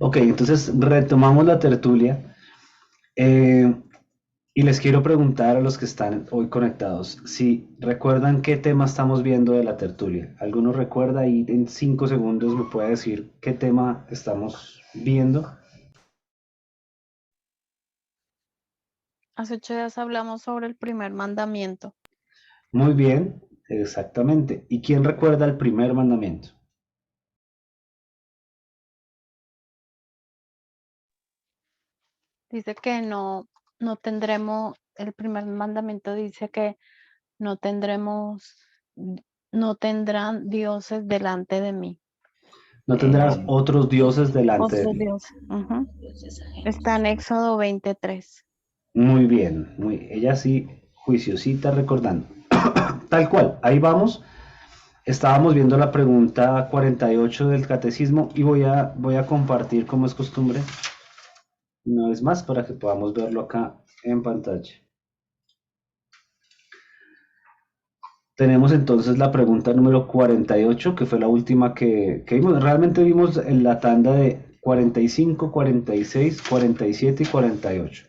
Ok, entonces retomamos la tertulia. eh, y les quiero preguntar a los que están hoy conectados si recuerdan qué tema estamos viendo de la tertulia. ¿Alguno recuerda y en 5 segundos me puede decir qué tema estamos viendo? Hace 8 días hablamos sobre el primer mandamiento. Muy bien, exactamente. ¿Y quién recuerda el primer mandamiento? Dice que no tendremos, el primer mandamiento dice que no tendremos, no tendrán dioses delante de mí. No tendrás Eh, otros dioses delante de otros mí. dioses. Ujú. Está en Éxodo 23. Muy bien, ella sí, juiciosita recordando. Tal cual, ahí vamos. Estábamos viendo la pregunta 48 del catecismo y voy a compartir como es costumbre una vez más para que podamos verlo acá en pantalla. Tenemos entonces la pregunta número 48, que fue la última que vimos. Realmente vimos en la tanda de 45, 46, 47 y 48,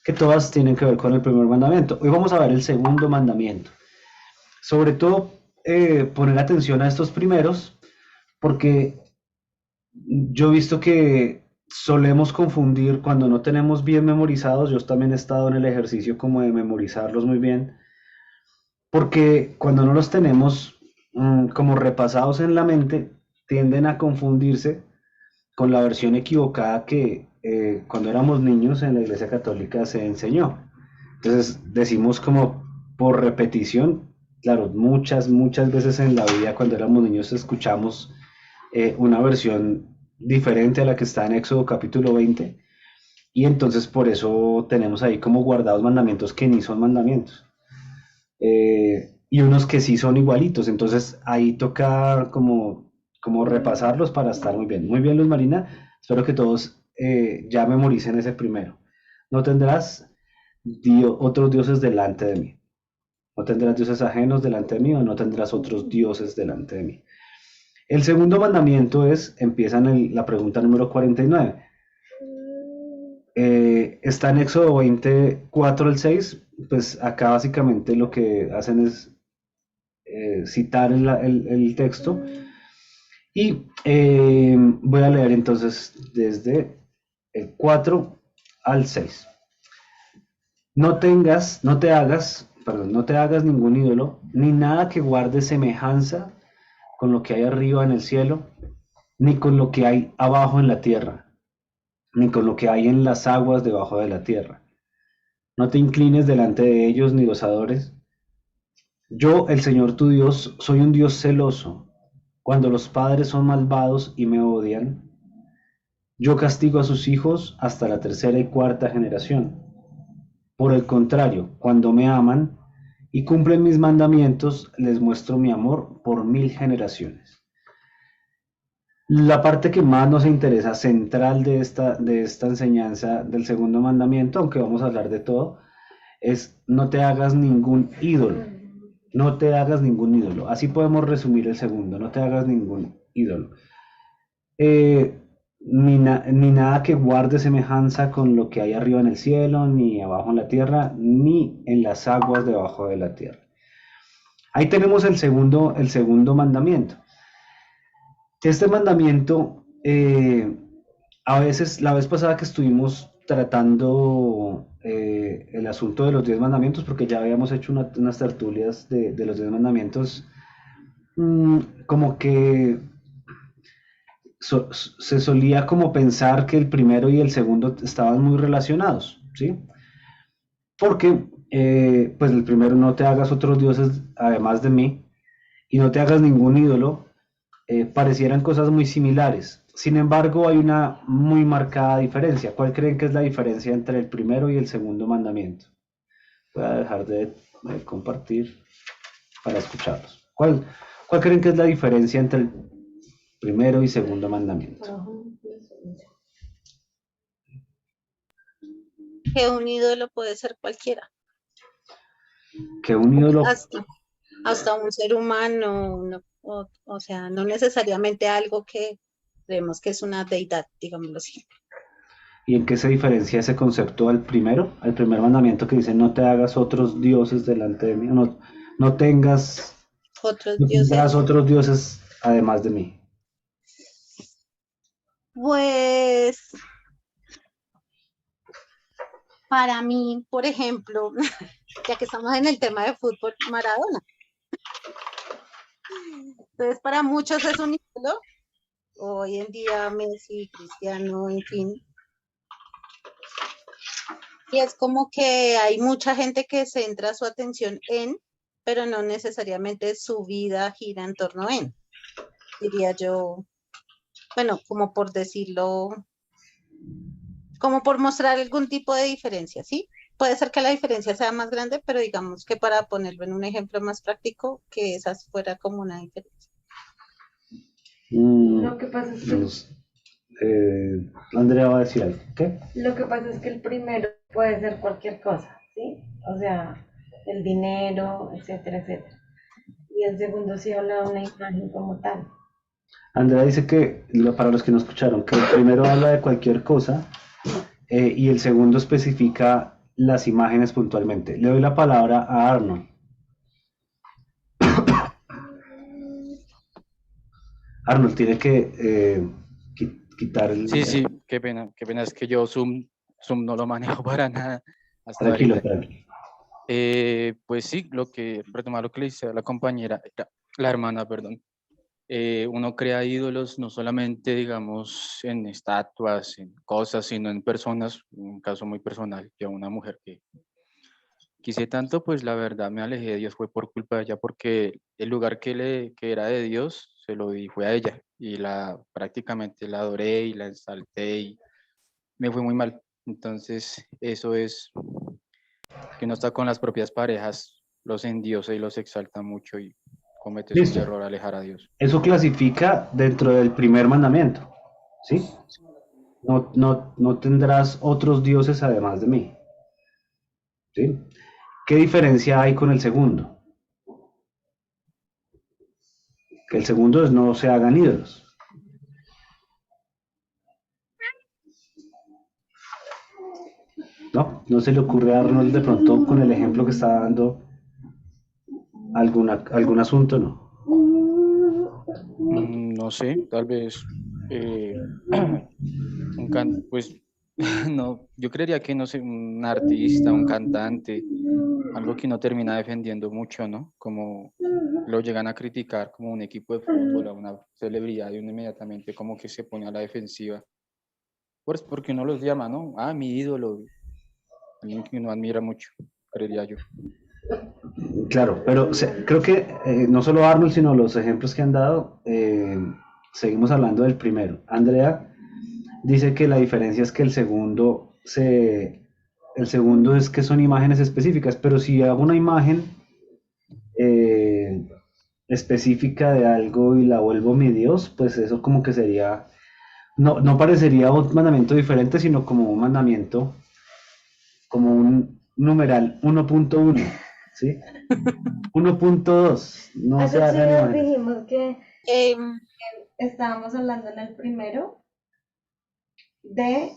que todas tienen que ver con el primer mandamiento. Hoy vamos a ver el segundo mandamiento. Sobre todo, poner atención a estos primeros, porque yo he visto que solemos confundir cuando no tenemos bien memorizados. Yo también he estado en el ejercicio como de memorizarlos muy bien, porque cuando no los tenemos como repasados en la mente, tienden a confundirse con la versión equivocada que cuando éramos niños en la Iglesia Católica se enseñó. Entonces decimos como por repetición, claro, muchas veces en la vida cuando éramos niños escuchamos una versión diferente a la que está en Éxodo capítulo 20, y entonces por eso tenemos ahí como guardados mandamientos que ni son mandamientos, y unos que sí son igualitos. Entonces ahí toca como repasarlos para estar muy bien. Muy bien, Luz Marina. Espero que todos ya memoricen ese primero. No tendrás otros dioses delante de mí. No tendrás dioses ajenos delante de mí, o no tendrás otros dioses delante de mí. El segundo mandamiento empieza en la pregunta número 49. Está en Éxodo 24 al 6. Pues acá básicamente lo que hacen es citar el texto, y voy a leer entonces desde el 4 al 6. No te hagas ningún ídolo, ni nada que guarde semejanza con lo que hay arriba en el cielo, ni con lo que hay abajo en la tierra, ni con lo que hay en las aguas debajo de la tierra. No te inclines delante de ellos ni los adores. Yo, el Señor tu Dios, soy un Dios celoso. Cuando los padres son malvados y me odian, yo castigo a sus hijos hasta la tercera y cuarta generación. Por el contrario, cuando me aman y cumplen mis mandamientos, les muestro mi amor por 1000 generaciones. La parte que más nos interesa, central de esta enseñanza del segundo mandamiento, aunque vamos a hablar de todo, es no te hagas ningún ídolo. No te hagas ningún ídolo. Así podemos resumir el segundo: no te hagas ningún ídolo. Ni nada que guarde semejanza con lo que hay arriba en el cielo, ni abajo en la tierra, ni en las aguas debajo de la tierra. Ahí tenemos el segundo mandamiento. Este mandamiento, a veces, la vez pasada que estuvimos tratando el asunto de los 10 mandamientos, porque ya habíamos hecho unas tertulias de los 10 mandamientos, como que se solía como pensar que el primero y el segundo estaban muy relacionados, ¿sí? Porque, pues el primero: no te hagas otros dioses además de mí, y no te hagas ningún ídolo, parecieran cosas muy similares. Sin embargo, hay una muy marcada diferencia. ¿Cuál creen que es la diferencia entre el primero y el segundo mandamiento? Voy a dejar de compartir para escucharlos. ¿Cuál creen que es la diferencia entre el primero y segundo mandamiento? Que un ídolo puede ser cualquiera, Que un ídolo. hasta, hasta un ser humano, o sea, no necesariamente algo creemos que es una deidad, digámoslo así. ¿Y en qué se diferencia ese concepto al primer mandamiento que dice no te hagas otros dioses delante de mí, no tengas, Otros no tendrás dioses, otros dioses además de mí? pues para mí, por ejemplo, ya que estamos en el tema de fútbol, Maradona. Entonces, para muchos es un ídolo. Hoy en día Messi, Cristiano, en fin. Y es como que hay mucha gente que centra su atención en, pero no necesariamente su vida gira en torno en, diría yo, bueno, como por decirlo, como por mostrar algún tipo de diferencia, ¿sí? Puede ser que la diferencia sea más grande, pero digamos que para ponerlo en un ejemplo más práctico, que esa fuera como una diferencia. Lo que pasa es que Nos- Andrea va a decir algo. ¿Qué? Lo que pasa es que el primero puede ser cualquier cosa, ¿sí? O sea, el dinero, etcétera, etcétera. Y el segundo sí habla de una imagen como tal. Andrea dice que, para los que no escucharon, que el primero habla de cualquier cosa y el segundo especifica las imágenes puntualmente. Le doy la palabra a Arnold. Arnold tiene que quitar el... Sí, qué pena, es que yo Zoom no lo manejo para nada hasta Tranquilo, ahorita. tranquilo. Pues sí, retomar lo que le dice a la compañera, la hermana, perdón. Uno crea ídolos no solamente, digamos, en estatuas, en cosas, sino en personas, un caso muy personal, que a una mujer que quise tanto, pues la verdad me alejé de Dios, fue por culpa de ella, porque el lugar que era de Dios, se lo di, fue a ella, y prácticamente la adoré y la exalté, y me fue muy mal. Entonces, eso es que uno está con las propias parejas, los endiosa y los exalta mucho y cometes un Listo. error alejar a Dios. Eso clasifica dentro del primer mandamiento, ¿sí? No tendrás otros dioses además de mí, ¿sí? ¿Qué diferencia hay con el segundo? Que el segundo es no se hagan ídolos. No se le ocurre a Arnold de pronto con el ejemplo que está dando algún asunto, ¿no? No sé, tal vez eh, pues no, yo creería que no sé, un artista, un cantante, algo que no termina defendiendo mucho, ¿no? Como lo llegan a criticar como un equipo de fútbol, a una celebridad y uno inmediatamente como que se pone a la defensiva. Pues porque uno los llama, ¿no? Ah, mi ídolo, alguien que uno admira mucho, creería yo. Claro, pero creo que no solo Arnold, sino los ejemplos que han dado, seguimos hablando del primero. Andrea dice que la diferencia es que el segundo es que son imágenes específicas, pero si hago una imagen eh, específica de algo y la vuelvo mi Dios, pues eso como que sería, no parecería un mandamiento diferente, sino como un mandamiento, como un numeral 1.1, ¿sí? 1.2, no se Hace 8 hagan días imágenes. dijimos que Em, estábamos hablando en el primero de,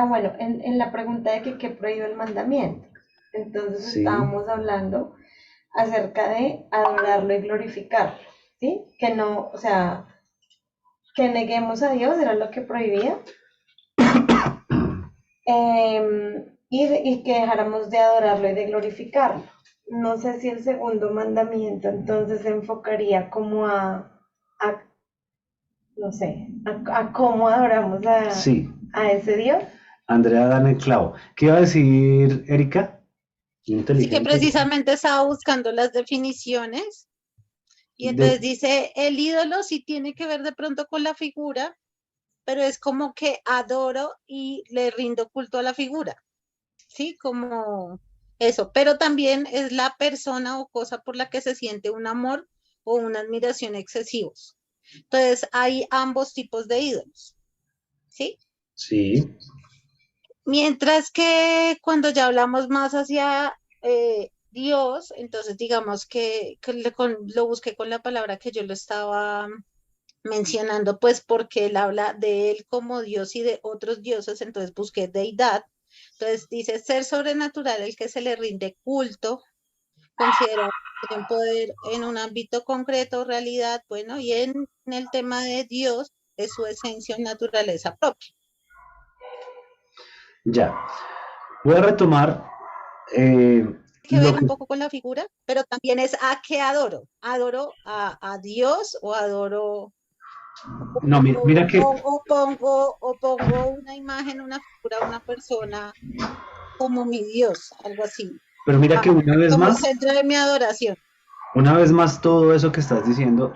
bueno, en la pregunta de que qué prohíbe el mandamiento. Entonces Sí, estábamos hablando acerca de adorarlo y glorificarlo, ¿sí? Que no, o sea, que neguemos a Dios era lo que prohibía, y que dejáramos de adorarlo y de glorificarlo. No sé si el segundo mandamiento entonces se enfocaría como a no sé, a cómo adoramos sí. a ese Dios. Andrea dan el clavo. ¿Qué iba a decir Erika? sí que Inteligente. precisamente estaba buscando las definiciones y entonces De, dice, el ídolo sí tiene que ver de pronto con la figura, pero es como que adoro y le rindo culto a la figura, ¿sí? Como eso, pero también es la persona o cosa por la que se siente un amor o una admiración excesivos. Entonces hay ambos tipos de ídolos, ¿sí? sí, Mientras que cuando ya hablamos más hacia Dios, entonces digamos que lo busqué con la palabra que yo lo estaba mencionando pues porque él habla de él como Dios y de otros dioses, entonces busqué deidad. Entonces dice ser sobrenatural el que se le rinde culto, considerado que tiene un poder en un ámbito concreto, realidad, bueno, y en el tema de Dios es su esencia o naturaleza propia. Ya. Voy a retomar Que ver lo un que... poco con la figura, pero también es a qué adoro. ¿Adoro a Dios o adoro No, mira que, o pongo una imagen, una figura, una persona como mi Dios, algo así, pero mira que como el centro de mi adoración? una vez más todo eso que estás diciendo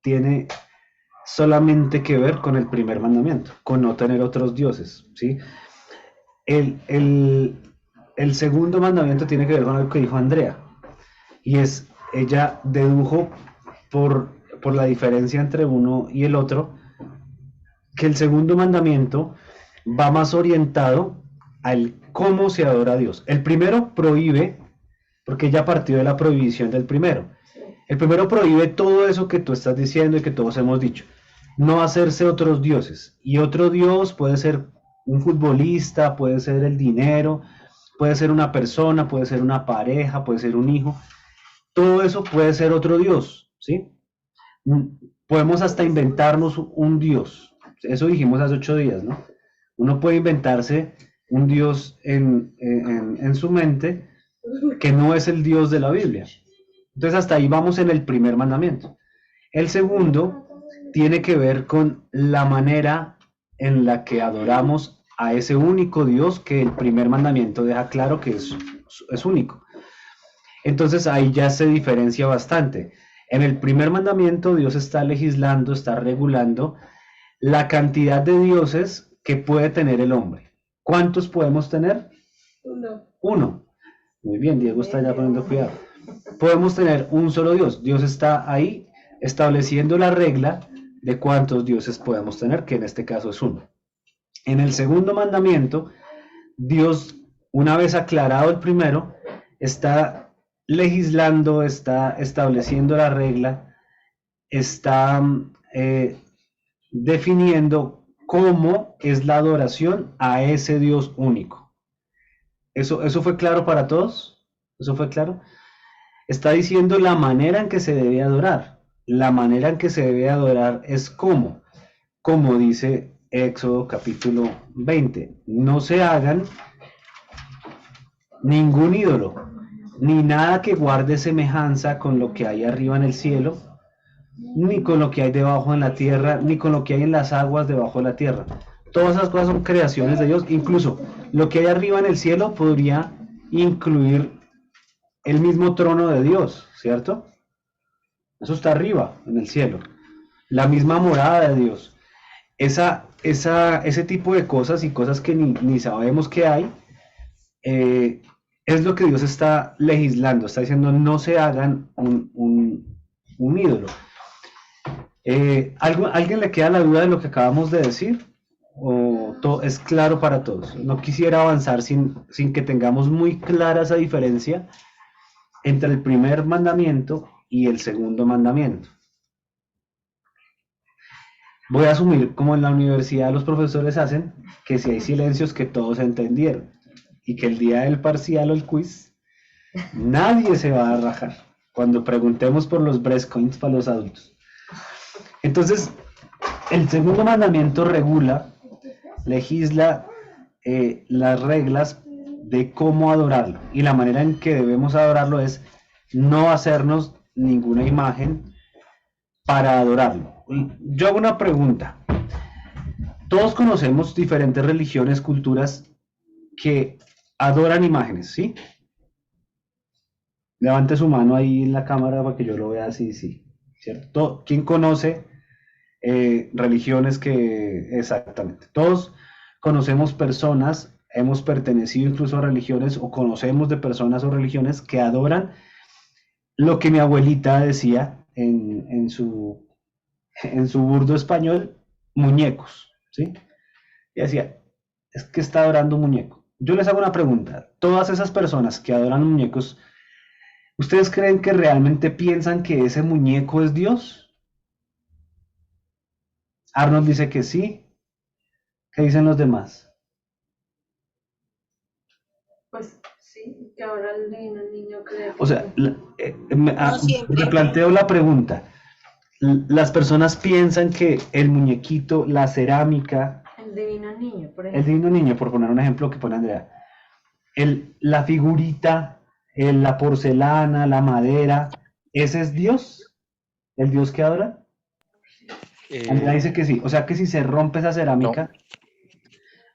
tiene solamente que ver con el primer mandamiento, con no tener otros dioses, ¿sí? El, el, el segundo mandamiento tiene que ver con lo que dijo Andrea, y es, ella dedujo por la diferencia entre uno y el otro, que el segundo mandamiento va más orientado al cómo se adora a Dios. El primero prohíbe, porque ella partió de la prohibición del primero. El primero prohíbe todo eso que tú estás diciendo y que todos hemos dicho. No hacerse otros dioses. Y otro dios puede ser un futbolista, puede ser el dinero, puede ser una persona, puede ser una pareja, puede ser un hijo. Todo eso puede ser otro dios, ¿sí? Podemos hasta inventarnos un dios. Eso dijimos hace 8 días, ¿no? Uno puede inventarse un dios en su mente que no es el Dios de la Biblia. Entonces hasta ahí vamos en el primer mandamiento. El segundo tiene que ver con la manera en la que adoramos a ese único Dios que el primer mandamiento deja claro que es único. Entonces ahí ya se diferencia bastante. En el primer mandamiento Dios está legislando, está regulando la cantidad de dioses que puede tener el hombre. ¿Cuántos podemos tener? Uno. Muy bien, Diego está ya poniendo cuidado. Podemos tener un solo Dios. Dios está ahí estableciendo la regla de cuántos dioses podemos tener, que en este caso es uno. En el segundo mandamiento, Dios, una vez aclarado el primero, está legislando, está estableciendo la regla, está definiendo cómo es la adoración a ese Dios único. ¿Eso fue claro para todos? ¿Eso fue claro? Está diciendo la manera en que se debe adorar. La manera en que se debe adorar es cómo. Como dice Éxodo capítulo 20. No se hagan ningún ídolo, ni nada que guarde semejanza con lo que hay arriba en el cielo, ni con lo que hay debajo en la tierra, ni con lo que hay en las aguas debajo de la tierra. Todas esas cosas son creaciones de Dios. Incluso lo que hay arriba en el cielo podría incluir el mismo trono de Dios, ¿cierto? Eso está arriba, en el cielo. La misma morada de Dios. Ese tipo de cosas y cosas que ni sabemos que hay, es lo que Dios está legislando. Está diciendo, no se hagan un ídolo. ¿Alguien le queda la duda de lo que acabamos de decir? ¿O todo es claro para todos? No quisiera avanzar sin que tengamos muy clara esa diferencia entre el primer mandamiento y el segundo mandamiento. Voy a asumir, como en la universidad los profesores hacen, que si hay silencios que todos entendieron y que el día del parcial o el quiz nadie se va a rajar cuando preguntemos por los breastcoins para los adultos. Entonces, el segundo mandamiento regula, legisla las reglas de cómo adorarlo, y la manera en que debemos adorarlo es no hacernos ninguna imagen para adorarlo. Yo hago una pregunta. Todos conocemos diferentes religiones, culturas que adoran imágenes, ¿sí? Levante su mano ahí en la cámara para que yo lo vea así, sí, ¿cierto? ¿Quién conoce religiones que exactamente? Todos conocemos personas, hemos pertenecido incluso a religiones o conocemos de personas o religiones que adoran lo que mi abuelita decía en su burdo español, muñecos, ¿sí? Y decía, es que está adorando un muñeco. Yo les hago una pregunta. Todas esas personas que adoran muñecos, ¿ustedes creen que realmente piensan que ese muñeco es Dios? Arnold dice que sí. ¿Qué dicen los demás? Pues sí, que ahora el divino niño cree O sea, No siempre. replanteo la pregunta. Las personas piensan que el muñequito, la cerámica, el divino niño, por el ejemplo. divino niño, por poner un ejemplo que pone Andrea, la figurita, la porcelana, la madera, ¿ese es Dios? ¿El Dios que adora? Andrea Eh, dice que sí. O sea que si se rompe esa no, cerámica,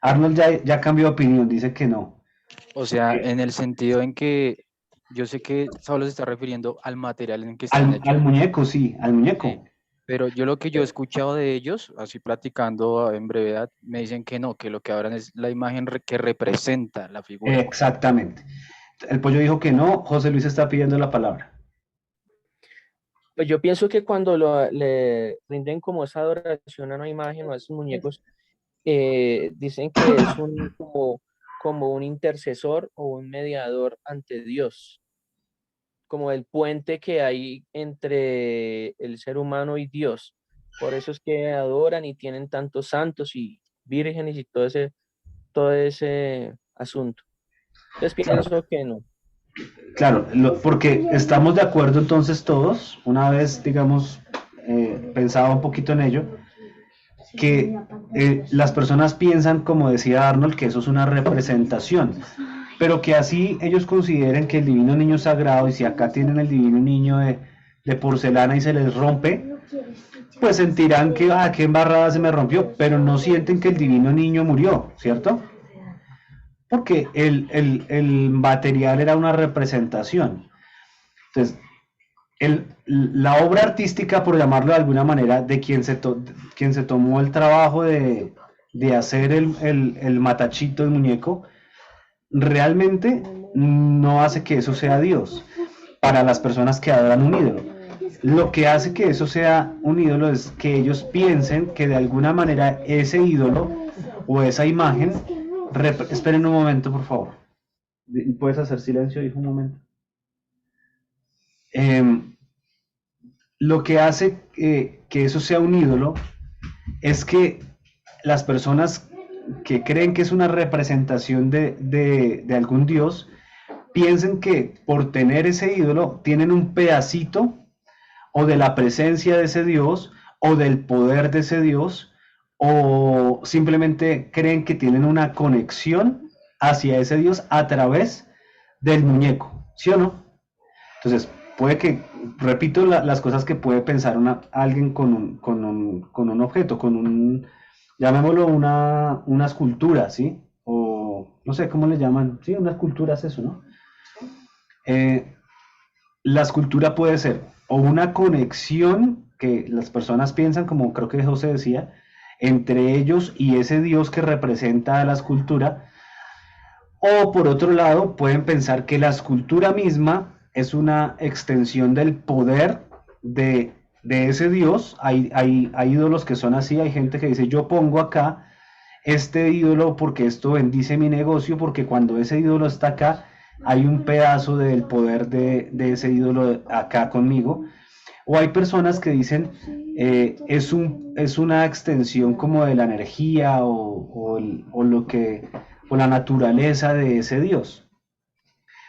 Arnold ya cambió de opinión, dice que no. o sea, en el sentido en que yo sé que solo se está refiriendo al material en que están Al hechos, muñeco, sí, al muñeco. sí, pero yo lo que yo he escuchado de ellos, así platicando en brevedad, me dicen que no, que lo que hablan es la imagen que representa la figura. Exactamente. El pollo dijo que no, José Luis está pidiendo la palabra. Pues yo pienso que cuando le rinden como esa adoración a una imagen o a esos muñecos, dicen que es como un intercesor o un mediador ante Dios, como el puente que hay entre el ser humano y Dios. Por eso es que adoran y tienen tantos santos y vírgenes y todo ese asunto. Entonces pienso que no. Claro, porque estamos de acuerdo entonces todos, una vez, digamos, pensaba un poquito en ello, que las personas piensan, como decía Arnold, que eso es una representación, pero que así ellos consideren que el divino niño es sagrado, y si acá tienen el divino niño de porcelana y se les rompe, pues sentirán que, qué embarrada se me rompió, pero no sienten que el divino niño murió, ¿cierto? Porque el material era una representación. Entonces, la obra artística, por llamarlo de alguna manera, de quien se tomó el trabajo de hacer el matachito, el muñeco, realmente no hace que eso sea Dios para las personas que adoran un ídolo. Lo que hace que eso sea un ídolo es que ellos piensen que de alguna manera ese ídolo o esa imagen... Esperen un momento, por favor. ¿Puedes hacer silencio, hijo, un momento? Em, lo que hace que eso sea un ídolo es que las personas que creen que es una representación de algún dios piensen que por tener ese ídolo tienen un pedacito o de la presencia de ese dios o del poder de ese dios, o simplemente creen que tienen una conexión hacia ese dios a través del muñeco, ¿sí o no? Entonces, puede que, repito las cosas que puede pensar alguien con un objeto, llamémoslo una escultura, ¿sí? O no sé cómo le llaman, sí, una escultura es eso, ¿no? La escultura puede ser o una conexión que las personas piensan, como creo que José decía, entre ellos y ese Dios que representa a la escultura, o por otro lado, pueden pensar que la escultura misma es una extensión del poder de ese Dios. Hay ídolos que son así, hay gente que dice, yo pongo acá este ídolo porque esto bendice mi negocio, porque cuando ese ídolo está acá, hay un pedazo del poder de ese ídolo acá conmigo. O hay personas que dicen, es una extensión como de la energía o la naturaleza de ese Dios.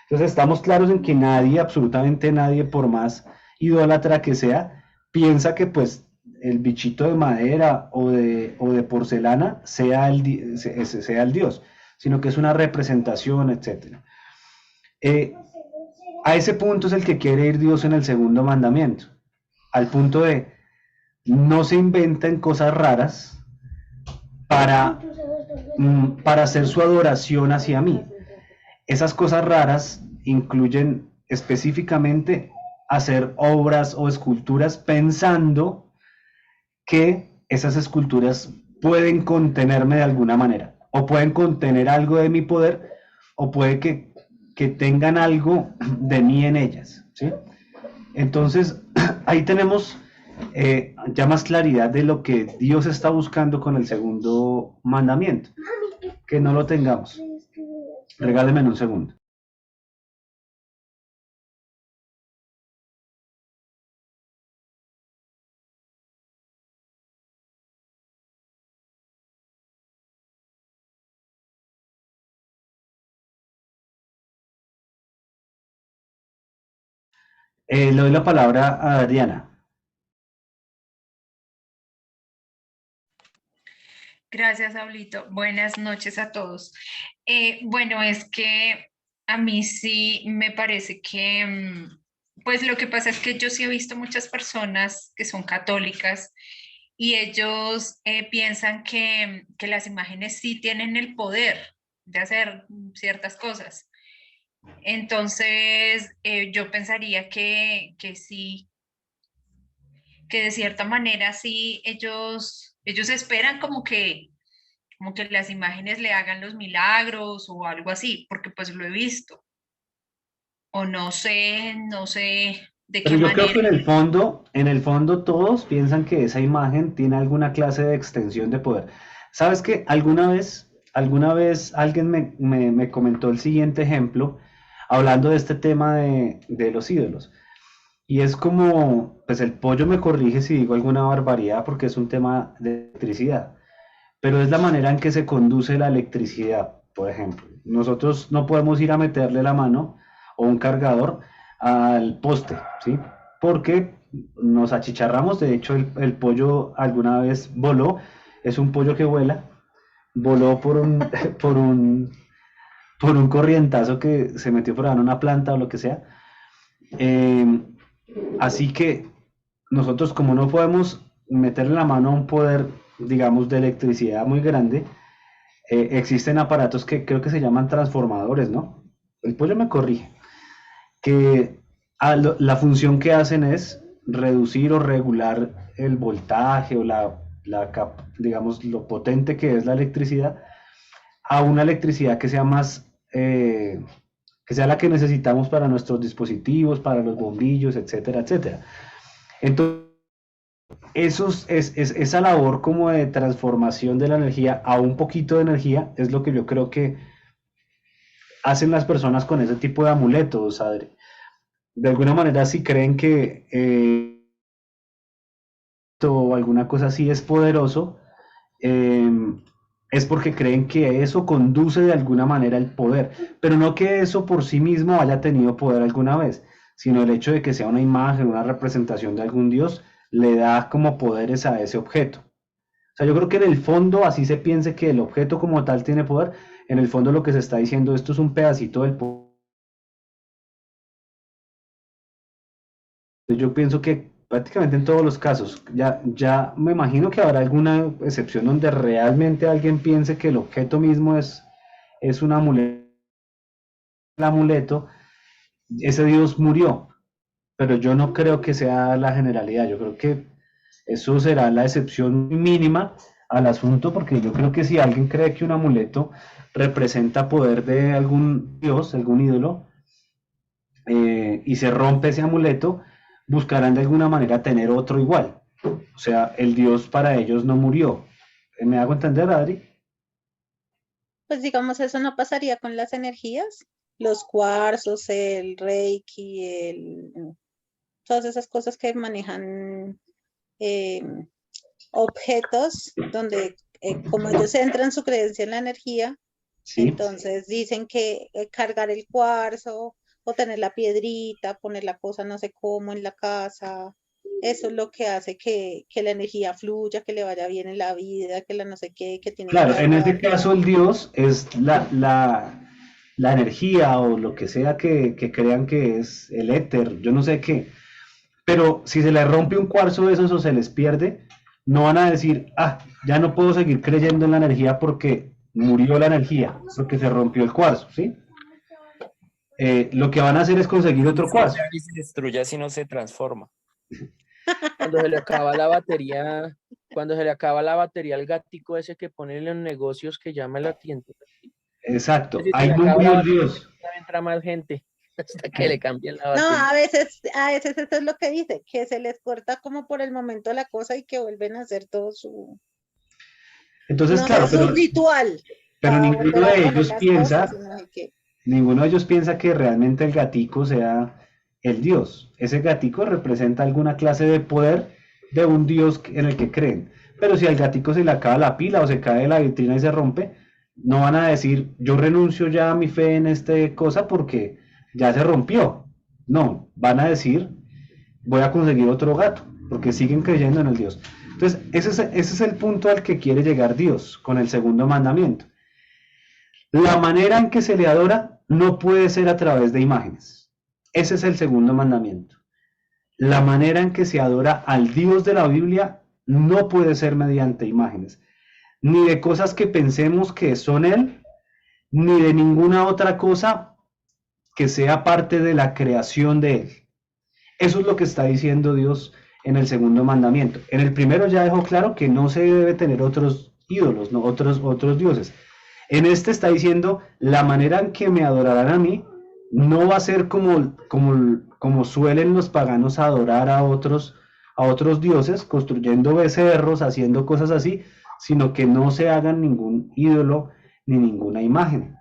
Entonces estamos claros en que nadie, absolutamente nadie, por más idólatra que sea, piensa que pues el bichito de madera o de porcelana sea el Dios, sino que es una representación, etc. A ese punto es el que quiere ir Dios en el segundo mandamiento, al punto de no se inventen cosas raras para, para hacer su adoración hacia mí. Esas cosas raras incluyen específicamente hacer obras o esculturas pensando que esas esculturas pueden contenerme de alguna manera, o pueden contener algo de mi poder, o puede que tengan algo de mí en ellas, ¿sí? Entonces, ahí tenemos ya más claridad de lo que Dios está buscando con el segundo mandamiento, que no lo tengamos. Regáleme un segundo. Le doy la palabra a Adriana. Gracias, Pablito. Buenas noches a todos. Bueno, es que a mí sí me parece que, pues lo que pasa es que yo sí he visto muchas personas que son católicas y ellos piensan que las imágenes sí tienen el poder de hacer ciertas cosas. Entonces, yo pensaría que sí, que de cierta manera sí ellos esperan como que las imágenes le hagan los milagros o algo así, porque pues lo he visto. O no sé de Pero qué yo creo que manera. en el fondo todos piensan que esa imagen tiene alguna clase de extensión de poder. ¿Sabes qué? Alguna vez alguien me comentó el siguiente ejemplo, hablando de este tema de los ídolos. Y es como, pues el pollo me corrige si digo alguna barbaridad porque es un tema de electricidad, pero es la manera en que se conduce la electricidad, por ejemplo. Nosotros no podemos ir a meterle la mano o un cargador al poste, ¿sí? Porque nos achicharramos. De hecho, el pollo alguna vez voló, es un pollo que vuela, voló por un, por un corrientazo que se metió por ahí en una planta o lo que sea. Eh, Así que nosotros, como no podemos meterle la mano a un poder, digamos, de electricidad muy grande, existen aparatos que creo que se llaman transformadores, ¿no? El pollo me corrige, que la función que hacen es reducir o regular el voltaje o digamos, lo potente que es la electricidad a una electricidad que sea más, que sea la que necesitamos para nuestros dispositivos, para los bombillos, etcétera, etcétera. Entonces, esa labor como de transformación de la energía a un poquito de energía es lo que yo creo que hacen las personas con ese tipo de amuletos, Adri. De alguna manera, si creen que o alguna cosa así es poderoso, eh, es porque creen que eso conduce de alguna manera el poder, pero no que eso por sí mismo haya tenido poder alguna vez, sino el hecho de que sea una imagen, una representación de algún dios, le da como poderes a ese objeto. O sea, yo creo que en el fondo, así se piense que el objeto como tal tiene poder, en el fondo lo que se está diciendo, esto es un pedacito del poder. Yo pienso que prácticamente en todos los casos, ya me imagino que habrá alguna excepción donde realmente alguien piense que el objeto mismo es un amuleto, el amuleto, ese Dios murió, pero yo no creo que sea la generalidad, yo creo que eso será la excepción mínima al asunto, porque yo creo que si alguien cree que un amuleto representa poder de algún Dios, algún ídolo, y se rompe ese amuleto, buscarán de alguna manera tener otro igual. O sea, el Dios para ellos no murió. ¿Me hago entender, Adri? Pues digamos, eso no pasaría con las energías, los cuarzos, el reiki, todas esas cosas que manejan objetos donde como ellos centran su creencia en la energía, Sí. entonces dicen que cargar el cuarzo o tener la piedrita, poner la cosa no sé cómo en la casa, eso es lo que hace que la energía fluya, que le vaya bien en la vida, que la no sé qué, que tiene Claro, que en ese cargar. caso el Dios es la energía o lo que sea que crean que es el éter, yo no sé qué. Pero si se les rompe un cuarzo de esos o se les pierde, no van a decir, ah, ya no puedo seguir creyendo en la energía porque murió la energía, porque se rompió el cuarzo, ¿sí? Lo que van a hacer es conseguir otro cuarzo. Y se destruye si no se transforma. Cuando se le acaba la batería, cuando se le acaba la batería al gatico ese que pone en los negocios que llama la tienda. Exacto, Si se ahí le no acaba murió la el Dios. batería, entra más gente hasta que le cambien la No, batería. a veces eso es lo que dice, que se les corta como por el momento la cosa y que vuelven a hacer todo su, Entonces, no claro, sé, su ritual pero para ninguno volver a de poner ellos las piensa, cosas y no sé qué. ninguno de ellos piensa que realmente el gatico sea el Dios. Ese gatico representa alguna clase de poder de un Dios en el que creen. Pero si al gatico se le acaba la pila o se cae de la vitrina y se rompe, no van a decir, yo renuncio ya a mi fe en esta cosa porque ya se rompió. No, van a decir, voy a conseguir otro gato, porque siguen creyendo en el Dios. Entonces, ese es el punto al que quiere llegar Dios con el segundo mandamiento. La manera en que se le adora no puede ser a través de imágenes. Ese es el segundo mandamiento. La manera en que se adora al Dios de la Biblia no puede ser mediante imágenes, ni de cosas que pensemos que son Él, ni de ninguna otra cosa que sea parte de la creación de Él. Eso es lo que está diciendo Dios en el segundo mandamiento. En el primero ya dejó claro que no se debe tener otros ídolos, no otros dioses. En este está diciendo, la manera en que me adorarán a mí no va a ser como suelen los paganos adorar a otros dioses, construyendo becerros, haciendo cosas así, sino que no se hagan ningún ídolo ni ninguna imagen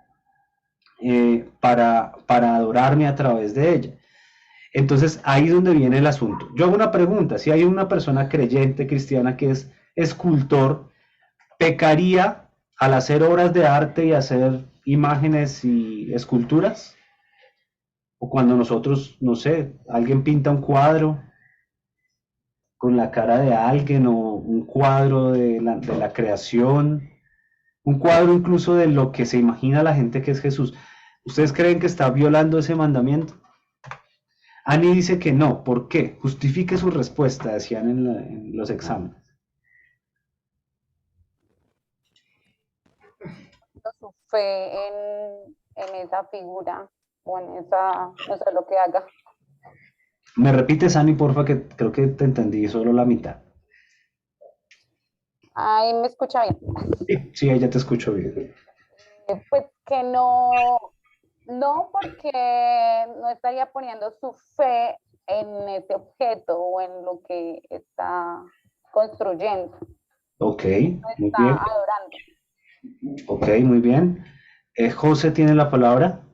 para adorarme a través de ella. Entonces ahí es donde viene el asunto. Yo hago una pregunta, si hay una persona creyente cristiana que es escultor, ¿pecaría al hacer obras de arte y hacer imágenes y esculturas? O cuando nosotros, no sé, alguien pinta un cuadro con la cara de alguien o un cuadro de la creación, un cuadro incluso de lo que se imagina la gente que es Jesús. ¿Ustedes creen que está violando ese mandamiento? Ani dice que no. ¿Por qué? Justifique su respuesta, decían en los exámenes. Su fe en esa figura o en esa, no sé lo que haga. ¿Me repites, Ani, porfa, que creo que te entendí solo la mitad? Ahí me escucha bien. Sí, ella te escucho bien. Pues que no, no porque no estaría poniendo su fe en ese objeto o en lo que está construyendo, Ok, no muy está bien. adorando. Ok, muy bien. José tiene la palabra.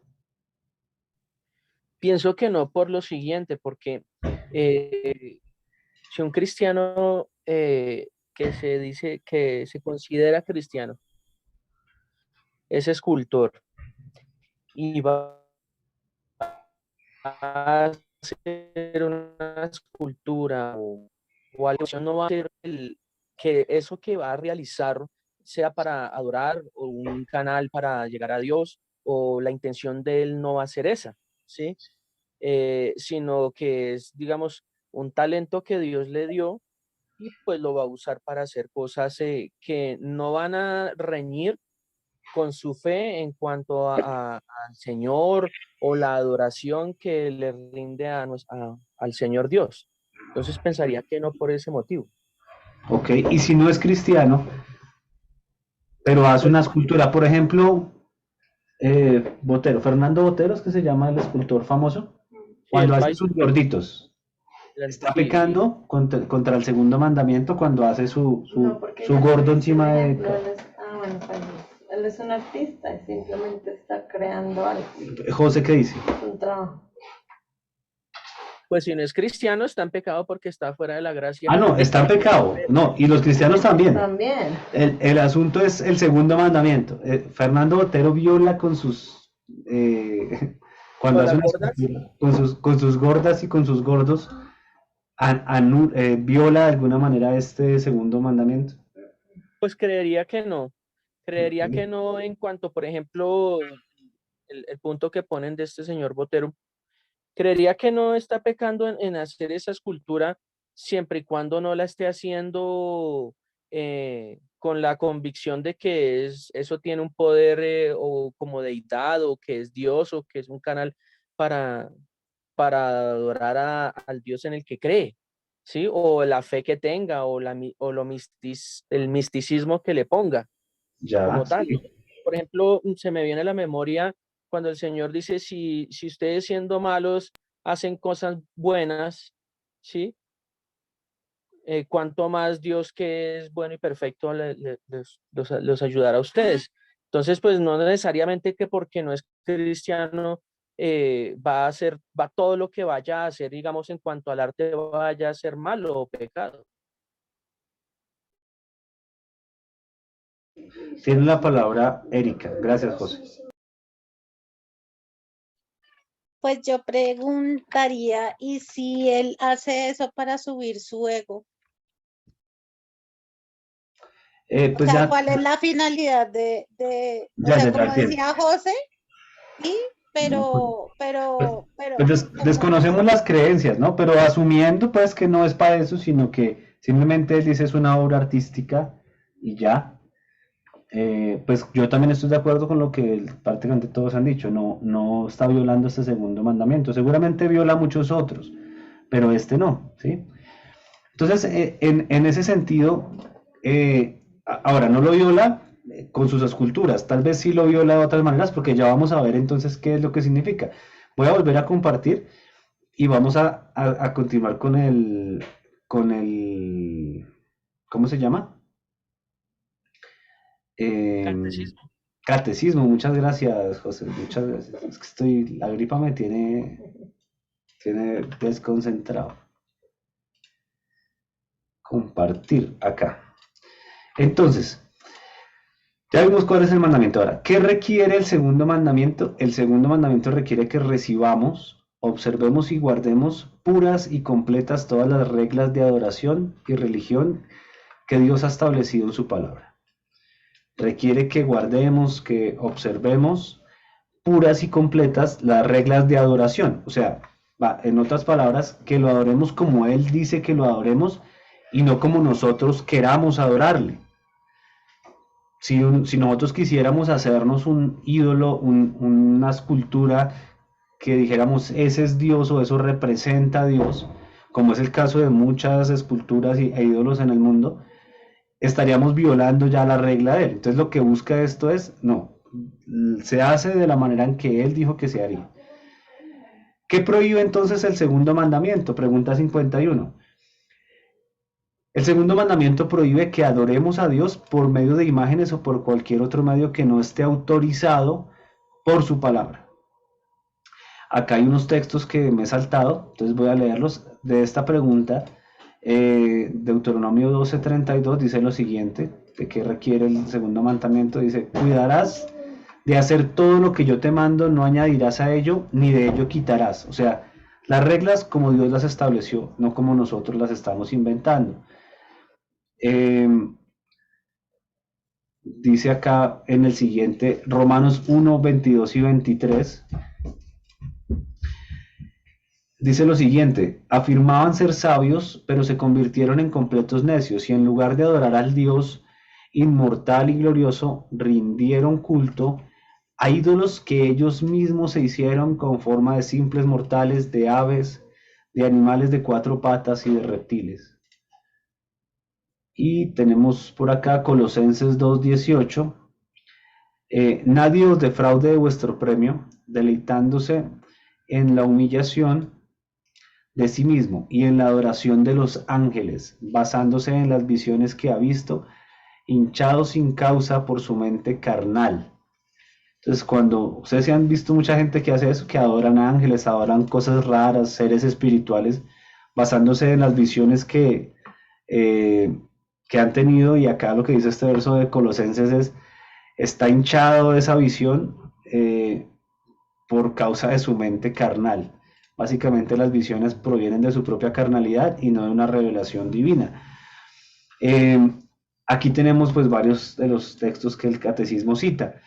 Pienso que no por lo siguiente, porque si un cristiano que se dice que se considera cristiano es escultor y va a hacer una escultura o algo, no va a ser que eso que va a realizar sea para adorar o un canal para llegar a Dios, o la intención de él no va a ser esa, ¿sí? Sino que es, digamos, un talento que Dios le dio y pues lo va a usar para hacer cosas que no van a reñir con su fe en cuanto al Señor o la adoración que le rinde al Señor Dios. Entonces pensaría que no por ese motivo. Ok, y si no es cristiano, pero hace Pues una escultura, por ejemplo, Botero, Fernando Botero es que se llama el escultor famoso, sí, cuando el hace país, sus gorditos, está sí, sí, pecando contra el segundo mandamiento cuando hace No, porque su ya gordo pusiste el encima de... ejemplo, bueno, pues, él es un artista, y simplemente está creando algo, José, ¿qué dice? un trabajo. pues si no es cristiano está en pecado porque está fuera de la gracia. Ah, no, está en pecado. No, y los cristianos también. También. El asunto es el segundo mandamiento. Fernando Botero viola cuando Con hace las una gordas, escultura, con sus gordas y con sus gordos, viola de alguna manera este segundo mandamiento. pues creería que no. Creería que Ok. no en cuanto, por ejemplo, el punto que ponen de este señor Botero. Creería que no está pecando en hacer esa escultura siempre y cuando no la esté haciendo con la convicción de que eso tiene un poder o como deidad o que es Dios o que es un canal para, para adorar al Dios en el que cree, ¿sí? O la fe que tenga o, el misticismo que le ponga Ya, como tal. sí. Por ejemplo, se me viene a la memoria cuando el Señor dice, si ustedes siendo malos hacen cosas buenas, ¿sí? Cuanto más Dios que es bueno y perfecto los ayudará a ustedes. Entonces, pues no necesariamente que porque no es cristiano va todo lo que vaya a hacer, digamos, en cuanto al arte vaya a ser malo o pecado. Tiene la palabra Erika. Gracias, José. Pues yo preguntaría, ¿y si él hace eso para subir su ego? O Pues sea, ya, ¿cuál es la finalidad o ya, sea, ya, ya como entiendo. decía José, sí, No, pero, desconocemos las creencias, ¿no? Pero asumiendo pues que no es para eso, sino que simplemente él dice es una obra artística y ya. Pues yo también estoy de acuerdo con lo que prácticamente todos han dicho, no, no está violando este segundo mandamiento. Seguramente viola muchos otros, pero este no, ¿sí? Entonces, en ese sentido, ahora no lo viola con sus esculturas, tal vez sí lo viola de otras maneras, porque ya vamos a ver entonces qué es lo que significa. Voy a volver a compartir y vamos a continuar con el, ¿cómo se llama? Catecismo. Catecismo, muchas gracias, José, muchas gracias. Es que la gripa me tiene desconcentrado. Compartir acá. Entonces, ya vimos cuál es el mandamiento. Ahora, ¿qué requiere el segundo mandamiento? El segundo mandamiento requiere que recibamos, observemos y guardemos puras y completas todas las reglas de adoración y religión que Dios ha establecido en su palabra. Requiere que guardemos, que observemos puras y completas las reglas de adoración. O sea, en otras palabras, que lo adoremos como Él dice que lo adoremos y no como nosotros queramos adorarle. Si nosotros quisiéramos hacernos un ídolo, una escultura que dijéramos ese es Dios o eso representa a Dios, como es el caso de muchas esculturas e ídolos en el mundo, estaríamos violando ya la regla de Él. Entonces lo que busca esto es, no, se hace de la manera en que Él dijo que se haría. ¿Qué prohíbe entonces el segundo mandamiento? Pregunta 51. El segundo mandamiento prohíbe que adoremos a Dios por medio de imágenes o por cualquier otro medio que no esté autorizado por su palabra. Acá hay unos textos que me he saltado, entonces voy a leerlos. De esta pregunta, Deuteronomio 12:32 dice lo siguiente, de qué requiere el segundo mandamiento, dice, cuidarás de hacer todo lo que yo te mando, no añadirás a ello, ni de ello quitarás. O sea, las reglas como Dios las estableció, no como nosotros las estamos inventando. Dice acá en el siguiente, Romanos 1, 22 y 23, dice lo siguiente, afirmaban ser sabios, pero se convirtieron en completos necios, y en lugar de adorar al Dios inmortal y glorioso, rindieron culto a ídolos que ellos mismos se hicieron con forma de simples mortales, de aves, de animales de cuatro patas y de reptiles. Y tenemos por acá Colosenses 2:18. Nadie os defraude de vuestro premio, deleitándose en la humillación de sí mismo y en la adoración de los ángeles, basándose en las visiones que ha visto, hinchado sin causa por su mente carnal. Entonces, cuando ustedes se han visto mucha gente que hace eso, que adoran ángeles, adoran cosas raras, seres espirituales, basándose en las visiones que han tenido, y acá lo que dice este verso de Colosenses es, está hinchado de esa visión por causa de su mente carnal. Básicamente las visiones provienen de su propia carnalidad y no de una revelación divina. Aquí tenemos pues varios de los textos que el catecismo cita.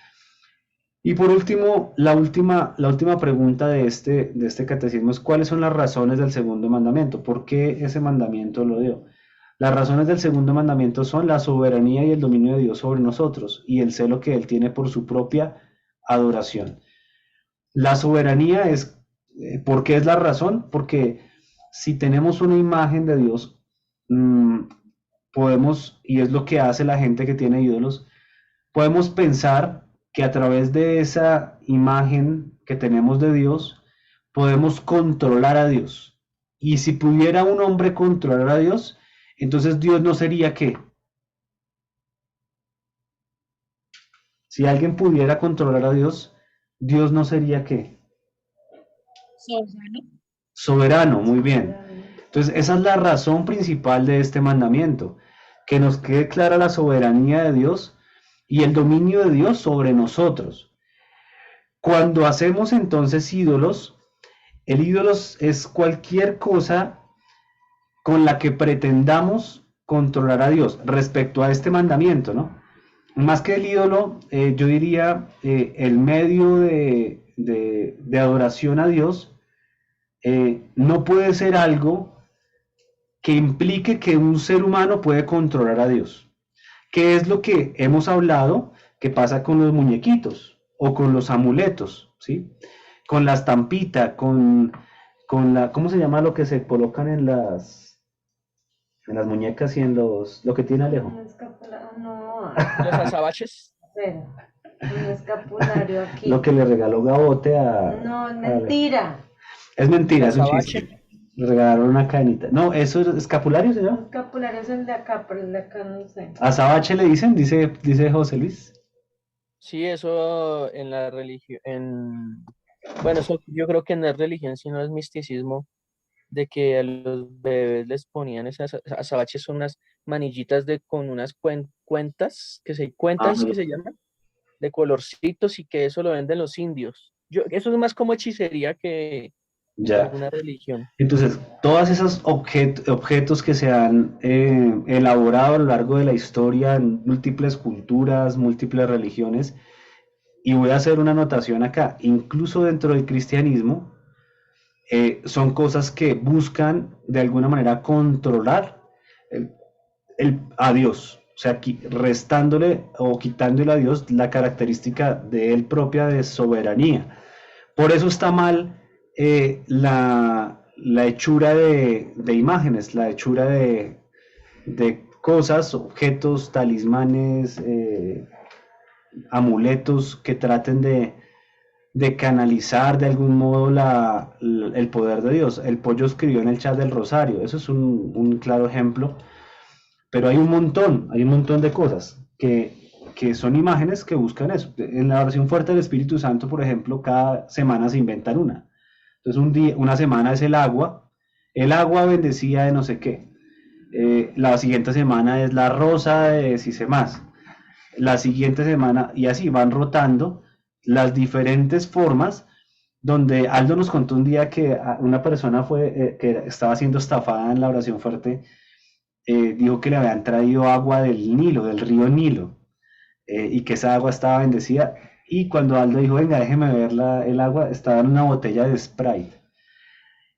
Y por último, la última pregunta de este catecismo es ¿cuáles son las razones del segundo mandamiento? ¿Por qué ese mandamiento lo dio? Las razones del segundo mandamiento son la soberanía y el dominio de Dios sobre nosotros y el celo que Él tiene por su propia adoración. La soberanía es, ¿por qué es la razón? Porque si tenemos una imagen de Dios, podemos, y es lo que hace la gente que tiene ídolos, podemos pensar que a través de esa imagen que tenemos de Dios, podemos controlar a Dios. Y si pudiera un hombre controlar a Dios, entonces Dios no sería ¿qué? Si alguien pudiera controlar a Dios, Dios no sería ¿qué? Soberano. Soberano, muy bien. Entonces esa es la razón principal de este mandamiento, que nos quede clara la soberanía de Dios y el dominio de Dios sobre nosotros. Cuando hacemos entonces ídolos, El ídolo es cualquier cosa con la que pretendamos controlar a Dios respecto a este mandamiento, ¿no? Más que el ídolo, yo diría el medio de adoración a Dios no puede ser algo que implique que un ser humano puede controlar a Dios. ¿Qué es lo que hemos hablado que pasa con los muñequitos o con los amuletos, ¿sí? Con la estampita, con la, ¿cómo se llama lo que se colocan en las muñecas y en lo que tiene Alejo? No, Los azabaches. espera, un escapulario aquí. Lo que le regaló Gabote a... No, es a Alejo. mentira. Es mentira, es un Azabache. chiste. Le regalaron una cadenita. No, ¿eso es escapulario, Un señor? escapulario es el de acá, pero el de acá no sé. Azabache le dicen, dice José Luis. Sí, eso en la religión, bueno, eso yo creo que no es religión, sino es misticismo, de que a los bebés les ponían esas azabaches, son unas manillitas con unas cuentas Ah, que se llaman, de colorcitos, y que eso lo venden los indios. Eso es más como hechicería que ya. alguna religión. Entonces, todos esos objetos que se han elaborado a lo largo de la historia en múltiples culturas, múltiples religiones, y voy a hacer una anotación acá, incluso dentro del cristianismo, son cosas que buscan de alguna manera controlar a Dios, o sea, restándole o quitándole a Dios la característica de él propia de soberanía. Por eso está mal la hechura de imágenes, la hechura de cosas, objetos, talismanes, amuletos que traten de canalizar de algún modo el poder de Dios. El pollo escribió en el chat del Rosario, eso es un claro ejemplo, pero hay un montón de cosas que son imágenes que buscan eso. En la oración fuerte del Espíritu Santo, por ejemplo, cada semana se inventan una. Entonces una semana es el agua bendecida de no sé qué. La siguiente semana es la rosa de si sé más. La siguiente semana, y así van rotando las diferentes formas, donde Aldo nos contó un día que una persona que estaba siendo estafada en la oración fuerte, dijo que le habían traído agua del Nilo, del río Nilo, y que esa agua estaba bendecida, y cuando Aldo dijo, venga, déjeme ver el agua, estaba en una botella de Sprite.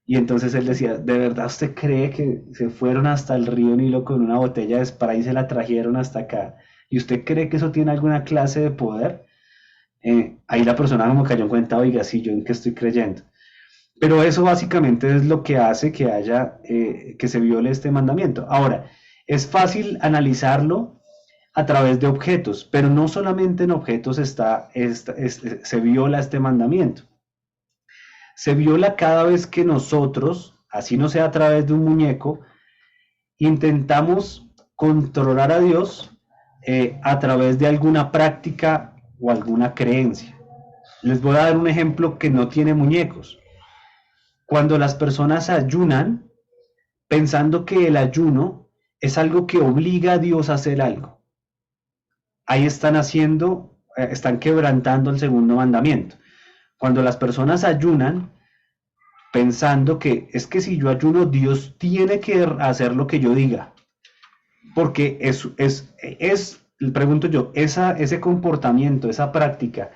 Y entonces él decía, ¿de verdad usted cree que se fueron hasta el río Nilo con una botella de Sprite y se la trajeron hasta acá? ¿Y usted cree que eso tiene alguna clase de poder? Ahí la persona como cayó en cuenta, oiga, sí, yo en qué estoy creyendo. Pero eso básicamente es lo que hace que haya, que se viole este mandamiento. Ahora, es fácil analizarlo a través de objetos, pero no solamente en objetos se viola este mandamiento. Se viola cada vez que nosotros, así no sea a través de un muñeco, intentamos controlar a Dios a través de alguna práctica o alguna creencia. Les voy a dar un ejemplo que no tiene muñecos. Cuando las personas ayunan, pensando que el ayuno es algo que obliga a Dios a hacer algo, ahí están quebrantando el segundo mandamiento. Cuando las personas ayunan, pensando que es que si yo ayuno, Dios tiene que hacer lo que yo diga. Porque pregunto yo, ese comportamiento, esa práctica,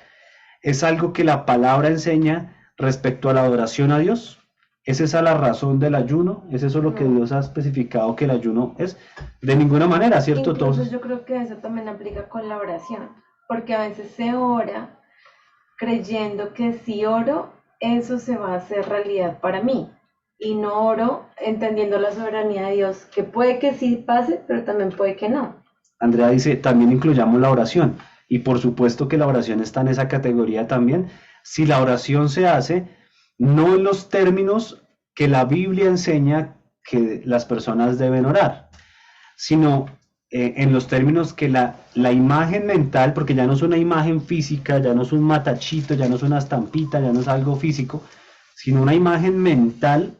¿es algo que la palabra enseña respecto a la adoración a Dios? ¿Es esa la razón del ayuno? ¿Es eso lo que Dios ha especificado que el ayuno es? De ninguna manera, ¿cierto? Incluso yo creo que eso también aplica con la oración, porque a veces se ora creyendo que si oro, eso se va a hacer realidad para mí. Y no oro entendiendo la soberanía de Dios, que puede que sí pase, pero también puede que no. Andrea dice, también incluyamos la oración. Y por supuesto que la oración está en esa categoría también. Si la oración se hace, no en los términos que la Biblia enseña que las personas deben orar, sino en los términos que la imagen mental, porque ya no es una imagen física, ya no es un matachito, ya no es una estampita, ya no es algo físico, sino una imagen mental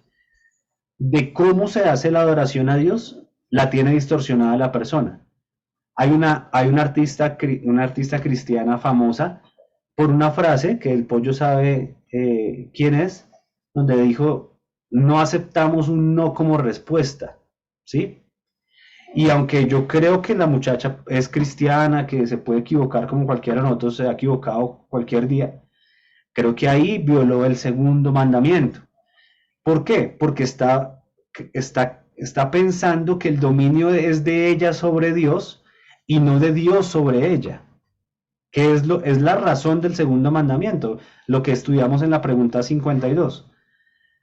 de cómo se hace la adoración a Dios, la tiene distorsionada la persona. Hay una artista cristiana famosa por una frase que el pollo sabe quién es, donde dijo, no aceptamos un no como respuesta, ¿sí? Y aunque yo creo que la muchacha es cristiana, que se puede equivocar como cualquiera de nosotros se ha equivocado cualquier día, creo que ahí violó el segundo mandamiento. ¿Por qué? Porque está pensando que el dominio es de ella sobre Dios y no de Dios sobre ella, que es la razón del segundo mandamiento, lo que estudiamos en la pregunta 52.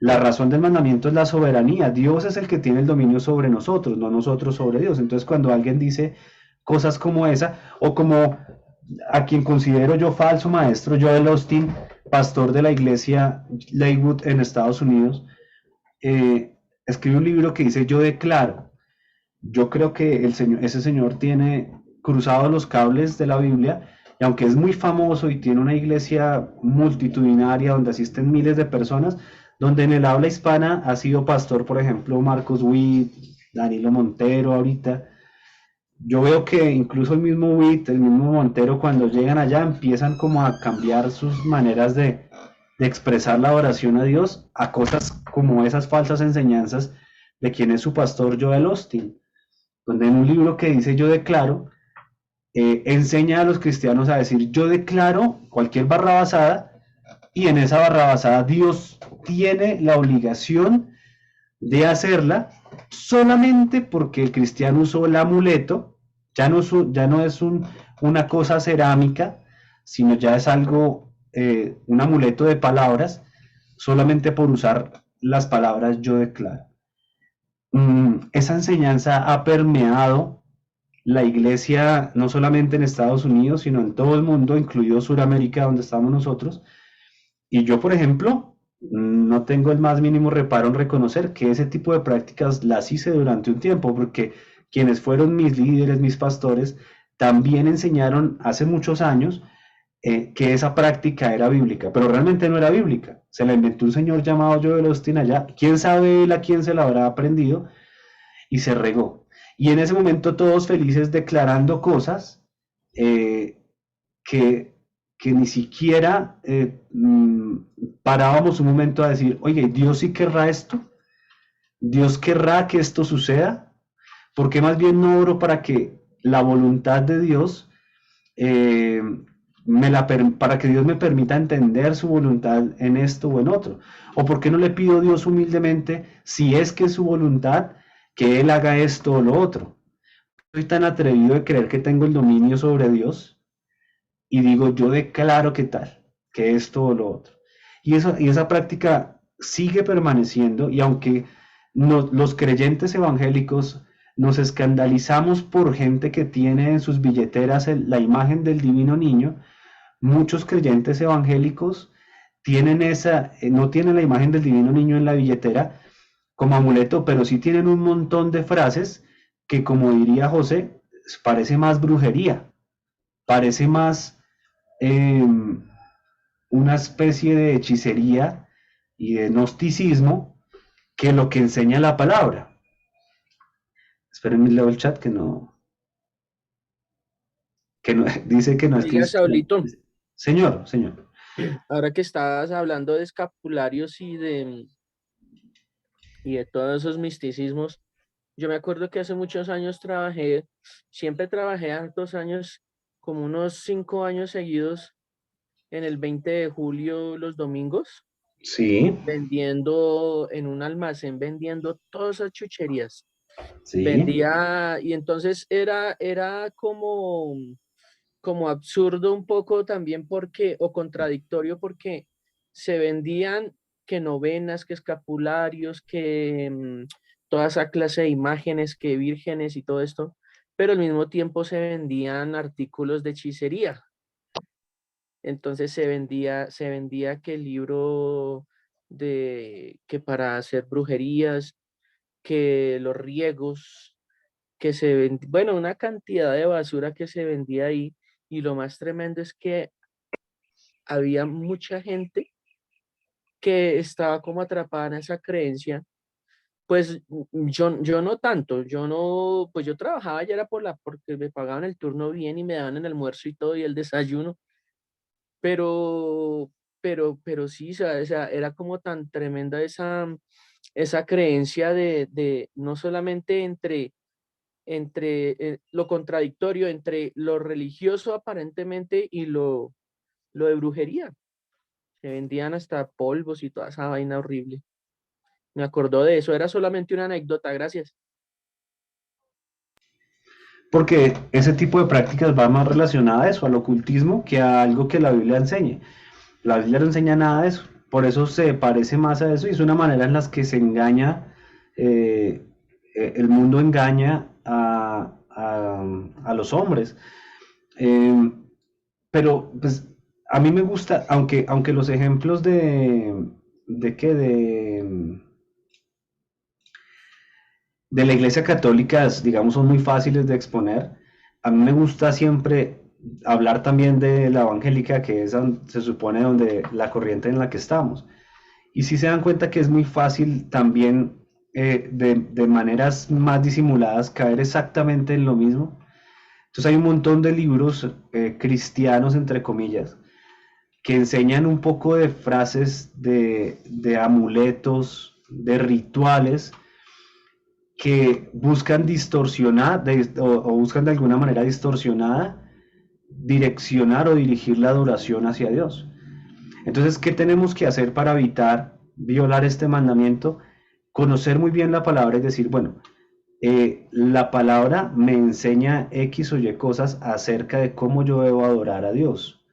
La razón del mandamiento es la soberanía. Dios es el que tiene el dominio sobre nosotros, no nosotros sobre Dios. Entonces, cuando alguien dice cosas como esa, o como a quien considero yo falso maestro, Joel Austin, pastor de la iglesia Lakewood en Estados Unidos, escribe un libro que dice Yo declaro. Yo creo que ese señor tiene cruzados los cables de la Biblia, y aunque es muy famoso y tiene una iglesia multitudinaria donde asisten miles de personas, donde en el habla hispana ha sido pastor, por ejemplo, Marcos Witt, Danilo Montero ahorita. Yo veo que incluso el mismo Witt, el mismo Montero, cuando llegan allá empiezan como a cambiar sus maneras de expresar la oración a Dios a cosas como esas falsas enseñanzas de quien es su pastor Joel Austin, donde en un libro que dice Yo declaro, enseña a los cristianos a decir yo declaro cualquier barrabasada, y en esa barrabasada Dios tiene la obligación de hacerla solamente porque el cristiano usó el amuleto. Ya no es una cosa cerámica, sino ya es algo, un amuleto de palabras, solamente por usar las palabras yo declaro. Esa enseñanza ha permeado la iglesia no solamente en Estados Unidos, sino en todo el mundo, incluido Sudamérica, donde estamos nosotros. Y yo, por ejemplo, no tengo el más mínimo reparo en reconocer que ese tipo de prácticas las hice durante un tiempo, porque quienes fueron mis líderes, mis pastores, también enseñaron hace muchos años que esa práctica era bíblica, pero realmente no era bíblica. Se la inventó un señor llamado Joel Austin allá, quién sabe él a quién se la habrá aprendido, y se regó. Y en ese momento todos felices declarando cosas que ni siquiera parábamos un momento a decir, oye, ¿Dios sí querrá esto? ¿Dios querrá que esto suceda? ¿Por qué más bien no oro para que la voluntad de Dios, para que Dios me permita entender su voluntad en esto o en otro? ¿O por qué no le pido a Dios humildemente, si es que es su voluntad, que Él haga esto o lo otro? Soy tan atrevido de creer que tengo el dominio sobre Dios y digo, yo declaro que tal, que esto o lo otro. Y esa práctica sigue permaneciendo, y aunque los creyentes evangélicos nos escandalizamos por gente que tiene en sus billeteras la imagen del divino niño, muchos creyentes evangélicos no tienen la imagen del divino niño en la billetera como amuleto, pero sí tienen un montón de frases que, como diría José, parece más brujería, parece más una especie de hechicería y de gnosticismo que lo que enseña la palabra. Espérenme, leo el chat que no dice que no es Oiga, Saulito, Señor. ahora que estabas hablando de escapularios y de todos esos misticismos, yo me acuerdo que hace muchos años siempre trabajé hartos años, como unos 5 años seguidos, en el 20 de julio los domingos, Sí, vendiendo en un almacén, vendiendo todas esas chucherías. sí. Vendía, y entonces era como absurdo un poco también o contradictorio, porque se vendían que novenas, que escapularios, que toda esa clase de imágenes, que vírgenes y todo esto, pero al mismo tiempo se vendían artículos de hechicería. Entonces se vendía que el libro que para hacer brujerías, que los riegos, bueno, una cantidad de basura que se vendía ahí. Y lo más tremendo es que había mucha gente que estaba como atrapada en esa creencia. Pues yo no tanto, pues yo trabajaba ya era porque me pagaban el turno bien y me daban el almuerzo y todo y el desayuno, pero pero sí, o sea, era como tan tremenda esa creencia de no solamente entre lo contradictorio, entre lo religioso aparentemente y lo de brujería. Se vendían hasta polvos y toda esa vaina horrible. Me acordó de eso, era solamente una anécdota, gracias. Porque ese tipo de prácticas va más relacionada a eso, al ocultismo, que a algo que la Biblia enseñe. La Biblia no enseña nada de eso, por eso se parece más a eso y es una manera en la que se engaña, el mundo engaña a los hombres. Eh, pero pues a mí me gusta, aunque los ejemplos de qué, de la Iglesia Católica, digamos, son muy fáciles de exponer. A mí me gusta siempre hablar también de la evangélica, que es se supone donde la corriente en la que estamos. Y si se dan cuenta que es muy fácil también, de maneras más disimuladas, caer exactamente en lo mismo. Entonces hay un montón de libros, cristianos, entre comillas, que enseñan un poco de frases, de amuletos, de rituales, que buscan distorsionar o buscan de alguna manera distorsionada direccionar o dirigir la adoración hacia Dios. Entonces, ¿qué tenemos que hacer para evitar violar este mandamiento? Conocer muy bien la palabra y decir, bueno, la palabra me enseña X o Y cosas acerca de cómo yo debo adorar a Dios.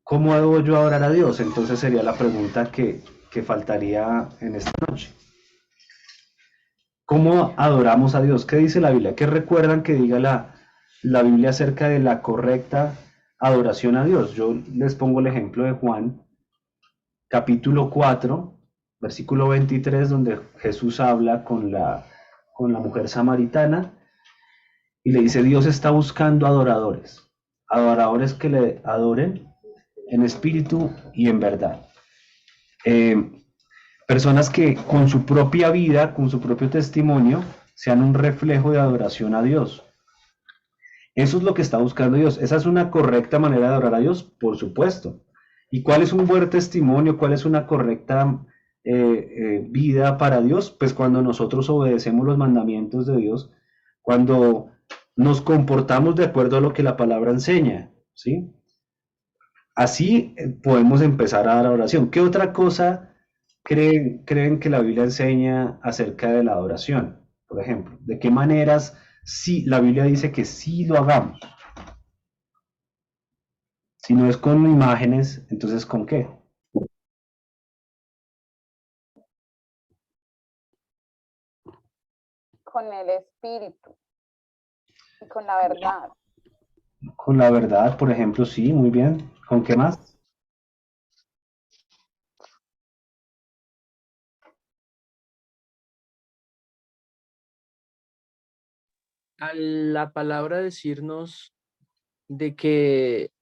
¿Cómo debo yo adorar a Dios? Entonces sería la pregunta que faltaría en esta noche. ¿Cómo adoramos a Dios? ¿Qué dice la Biblia? ¿Qué recuerdan que diga la Biblia acerca de la correcta adoración a Dios? Yo les pongo el ejemplo de Juan, capítulo 4, versículo 23, donde Jesús habla con la mujer samaritana y le dice, Dios está buscando adoradores que le adoren en espíritu y en verdad. Personas que con su propia vida, con su propio testimonio, sean un reflejo de adoración a Dios. Eso es lo que está buscando Dios. ¿Esa es una correcta manera de adorar a Dios? Por supuesto. ¿Y cuál es un buen testimonio? ¿Cuál es una correcta vida para Dios? Pues cuando nosotros obedecemos los mandamientos de Dios, cuando nos comportamos de acuerdo a lo que la palabra enseña, ¿sí? Así podemos empezar a dar adoración. ¿Qué otra cosa creen que la Biblia enseña acerca de la adoración? Por ejemplo, ¿de qué maneras sí la Biblia dice que sí lo hagamos? Si no es con imágenes, entonces ¿con qué? Con el espíritu y con la verdad. Con la verdad, por ejemplo, sí, muy bien. ¿Con qué más? A la palabra decirnos de que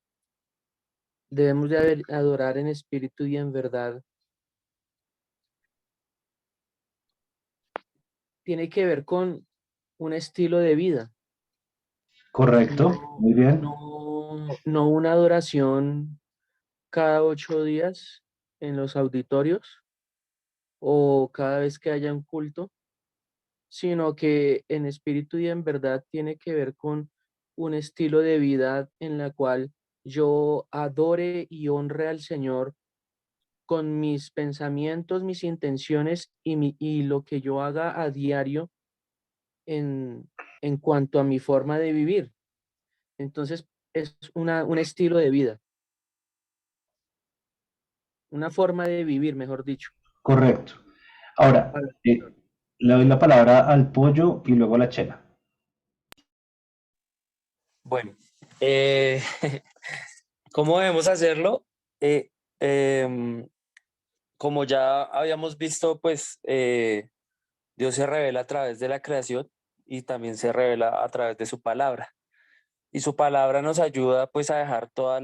debemos de adorar en espíritu y en verdad, tiene que ver con un estilo de vida. Correcto, muy bien. No una adoración cada 8 días en los auditorios o cada vez que haya un culto, sino que en espíritu y en verdad tiene que ver con un estilo de vida en la cual yo adore y honre al Señor con mis pensamientos, mis intenciones y lo que yo haga a diario en cuanto a mi forma de vivir. Entonces, es un estilo de vida, una forma de vivir, mejor dicho. Correcto. Ahora, le doy la palabra al pollo y luego a la chela. Bueno, eh, ¿cómo debemos hacerlo? Eh, em, como ya habíamos visto, pues Dios se revela a través de la creación y también se revela a través de su palabra. Y su palabra nos ayuda pues a dejar todas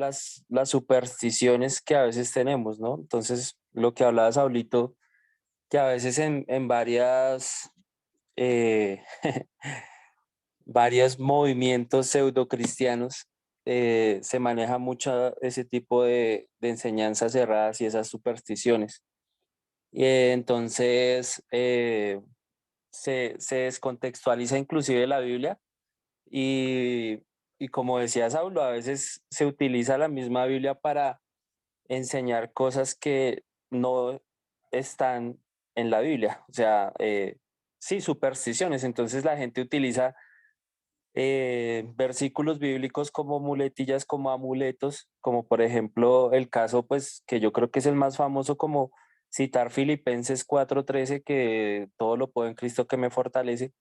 las supersticiones que a veces tenemos, ¿no? Entonces, lo que hablaba Saulito, que a veces en varias, varios movimientos pseudocristianos se maneja mucho ese tipo de enseñanzas cerradas y esas supersticiones. Y entonces se descontextualiza inclusive la Biblia y como decía Saulo, a veces se utiliza la misma Biblia para enseñar cosas que no están en la Biblia. O sea, sí, supersticiones. Entonces la gente utiliza versículos bíblicos como muletillas, como amuletos, como por ejemplo el caso, pues que yo creo que es el más famoso, como citar Filipenses 4:13, que todo lo puedo en Cristo que me fortalece.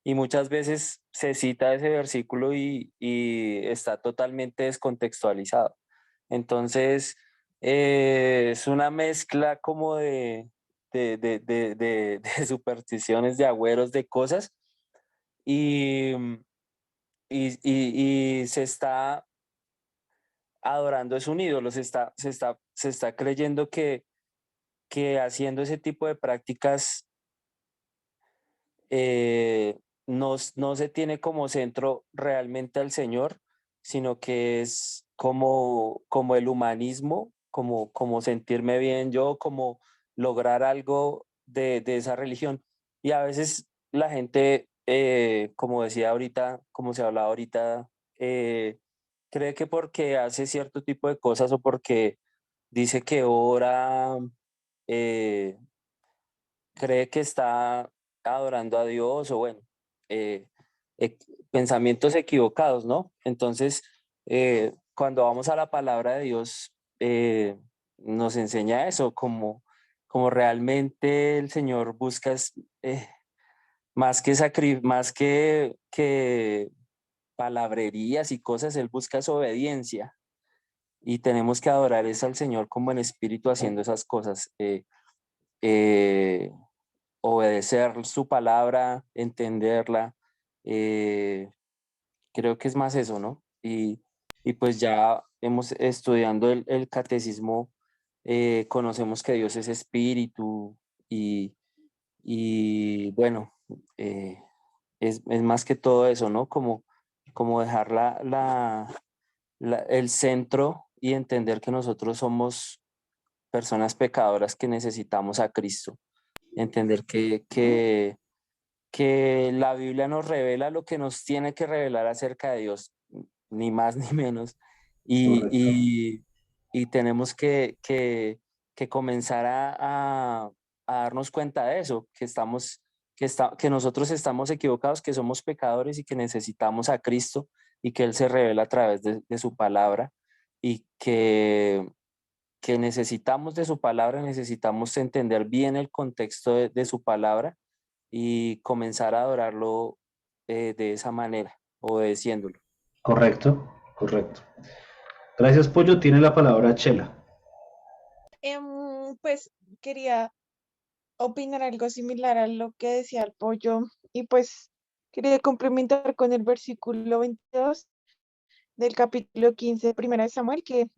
Y muchas veces se cita ese versículo y está totalmente descontextualizado. Entonces, es una mezcla como de supersticiones, de agüeros, de cosas. Y, y se está adorando, es un ídolo, se está creyendo que haciendo ese tipo de prácticas no se tiene como centro realmente al Señor, sino que es como el humanismo, como sentirme bien yo, como lograr algo de esa religión. Y a veces la gente, como decía ahorita, como se hablaba ahorita, cree que porque hace cierto tipo de cosas o porque dice que ora, eh, cree que está adorando a Dios o bueno, eh, e- pensamientos equivocados, ¿no? Entonces, cuando vamos a la palabra de Dios, nos enseña eso, como realmente el Señor busca más que palabrerías y cosas, Él busca su obediencia y tenemos que adorar es al Señor como en espíritu haciendo esas cosas. Eh, Obedecer su palabra, entenderla. eh, Creo que es más eso, ¿no? Y pues ya hemos estudiando el catecismo, conocemos que Dios es espíritu y bueno, eh, es más que todo eso, ¿no? Como dejar el centro y entender que nosotros somos personas pecadoras que necesitamos a Cristo. Entender que la Biblia nos revela lo que nos tiene que revelar acerca de Dios, ni más ni menos. Y, Correcto. y tenemos que comenzar a darnos cuenta de eso, que nosotros estamos equivocados, que somos pecadores y que necesitamos a Cristo y que Él se revela a través de su palabra y que necesitamos de su palabra, necesitamos entender bien el contexto de su palabra y comenzar a adorarlo de esa manera, obedeciéndolo. Correcto, correcto. Gracias, Pollo. Tiene la palabra Chela. Pues quería opinar algo similar a lo que decía el Pollo y pues quería complementar con el versículo 22 del capítulo 15 de Primera de Samuel, que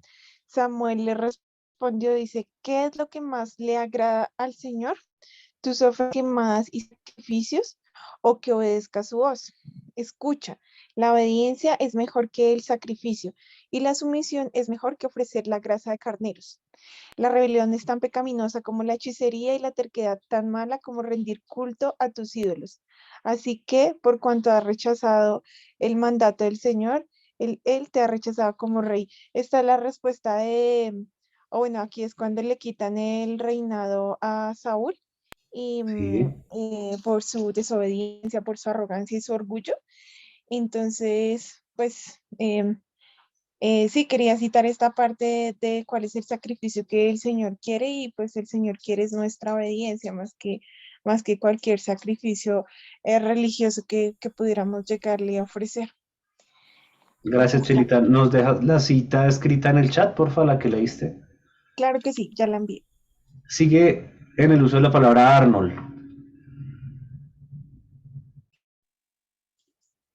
Samuel le respondió, dice, ¿qué es lo que más le agrada al Señor? ¿Tus ofrendas quemadas y sacrificios o que obedezca su voz? Escucha, la obediencia es mejor que el sacrificio y la sumisión es mejor que ofrecer la grasa de carneros. La rebelión es tan pecaminosa como la hechicería y la terquedad tan mala como rendir culto a tus ídolos. Así que, por cuanto has rechazado el mandato del Señor, él te ha rechazado como rey. Esta es la respuesta o bueno, aquí es cuando le quitan el reinado a Saúl y Sí. por su desobediencia, por su arrogancia y su orgullo. Entonces, pues sí, quería citar esta parte de cuál es el sacrificio que el Señor quiere y pues el Señor quiere es nuestra obediencia más que cualquier sacrificio religioso que pudiéramos llegarle a ofrecer. Gracias, Chelita. ¿Nos dejas la cita escrita en el chat, porfa, la que leíste? Claro que sí, ya la envié. Sigue en el uso de la palabra Arnold.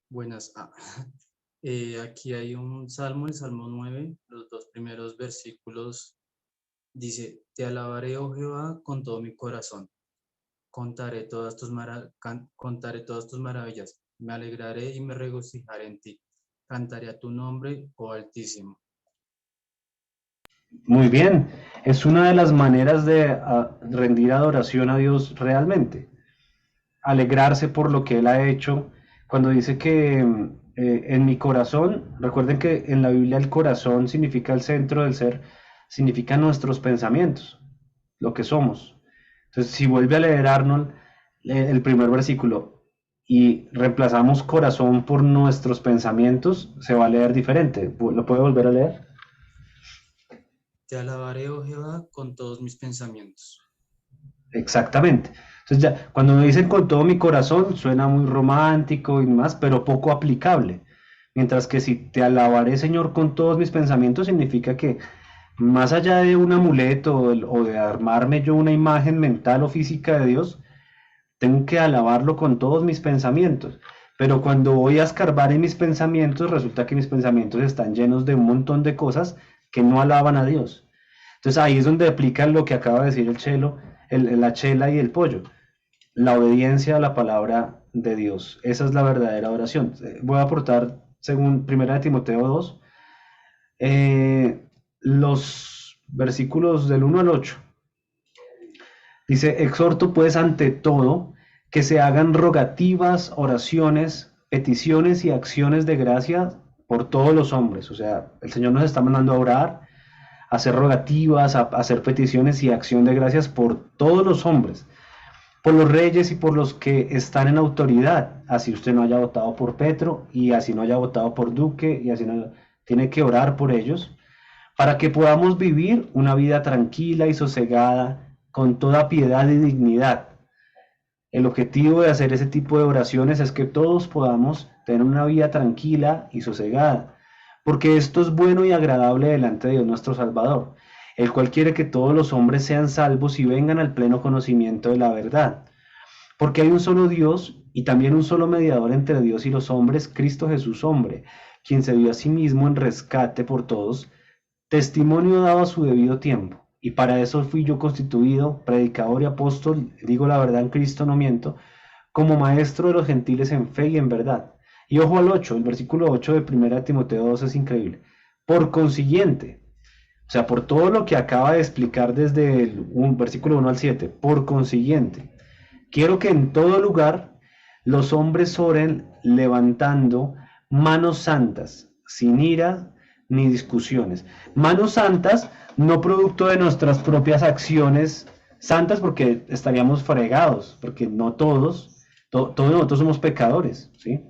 Buenas. Aquí hay un salmo, el Salmo 9, los dos primeros versículos. Dice, te alabaré, oh Jehová, con todo mi corazón. Contaré todas tus maravillas. Me alegraré y me regocijaré en ti. cantaré a tu nombre, oh Altísimo. Muy bien, es una de las maneras de rendir adoración a Dios realmente. Alegrarse por lo que Él ha hecho. Cuando dice que en mi corazón, recuerden que en la Biblia el corazón significa el centro del ser, significa nuestros pensamientos, lo que somos. Entonces, si vuelve a leer Arnold el primer versículo y reemplazamos corazón por nuestros pensamientos, se va a leer diferente. ¿Lo puede volver a leer? Te alabaré, oh Jehová, con todos mis pensamientos. Exactamente. Entonces ya, cuando me dicen con todo mi corazón, suena muy romántico y más, pero poco aplicable. Mientras que si te alabaré, Señor, con todos mis pensamientos, significa que más allá de un amuleto o de armarme yo una imagen mental o física de Dios, tengo que alabarlo con todos mis pensamientos. Pero cuando voy a escarbar en mis pensamientos, resulta que mis pensamientos están llenos de un montón de cosas que no alaban a Dios. Entonces ahí es donde aplican lo que acaba de decir el Chelo, la chela y el pollo. La obediencia a la palabra de Dios. Esa es la verdadera oración. Voy a aportar, según 1 Timoteo 2, los versículos del 1 al 8. Dice, exhorto pues ante todo que se hagan rogativas, oraciones, peticiones y acciones de gracia por todos los hombres. O sea, el Señor nos está mandando a orar, a hacer rogativas, a hacer peticiones y acción de gracias por todos los hombres, por los reyes y por los que están en autoridad, así usted no haya votado por Petro y así no haya votado por Duque y así no tiene que orar por ellos, para que podamos vivir una vida tranquila y sosegada, con toda piedad y dignidad. El objetivo de hacer ese tipo de oraciones es que todos podamos tener una vida tranquila y sosegada, porque esto es bueno y agradable delante de Dios nuestro Salvador, el cual quiere que todos los hombres sean salvos y vengan al pleno conocimiento de la verdad. Porque hay un solo Dios y también un solo mediador entre Dios y los hombres, Cristo Jesús hombre, quien se dio a sí mismo en rescate por todos, testimonio dado a su debido tiempo. Y para eso fui yo constituido, predicador y apóstol, digo la verdad en Cristo, no miento, como maestro de los gentiles en fe y en verdad. Y ojo al 8, el versículo 8 de 1 Timoteo 2 es increíble. Por consiguiente, o sea, por todo lo que acaba de explicar desde el versículo 1 al 7, por consiguiente, quiero que en todo lugar los hombres oren levantando manos santas, sin ira ni discusiones. Manos santas, no producto de nuestras propias acciones santas, porque estaríamos fregados, porque no todos nosotros somos pecadores, ¿sí?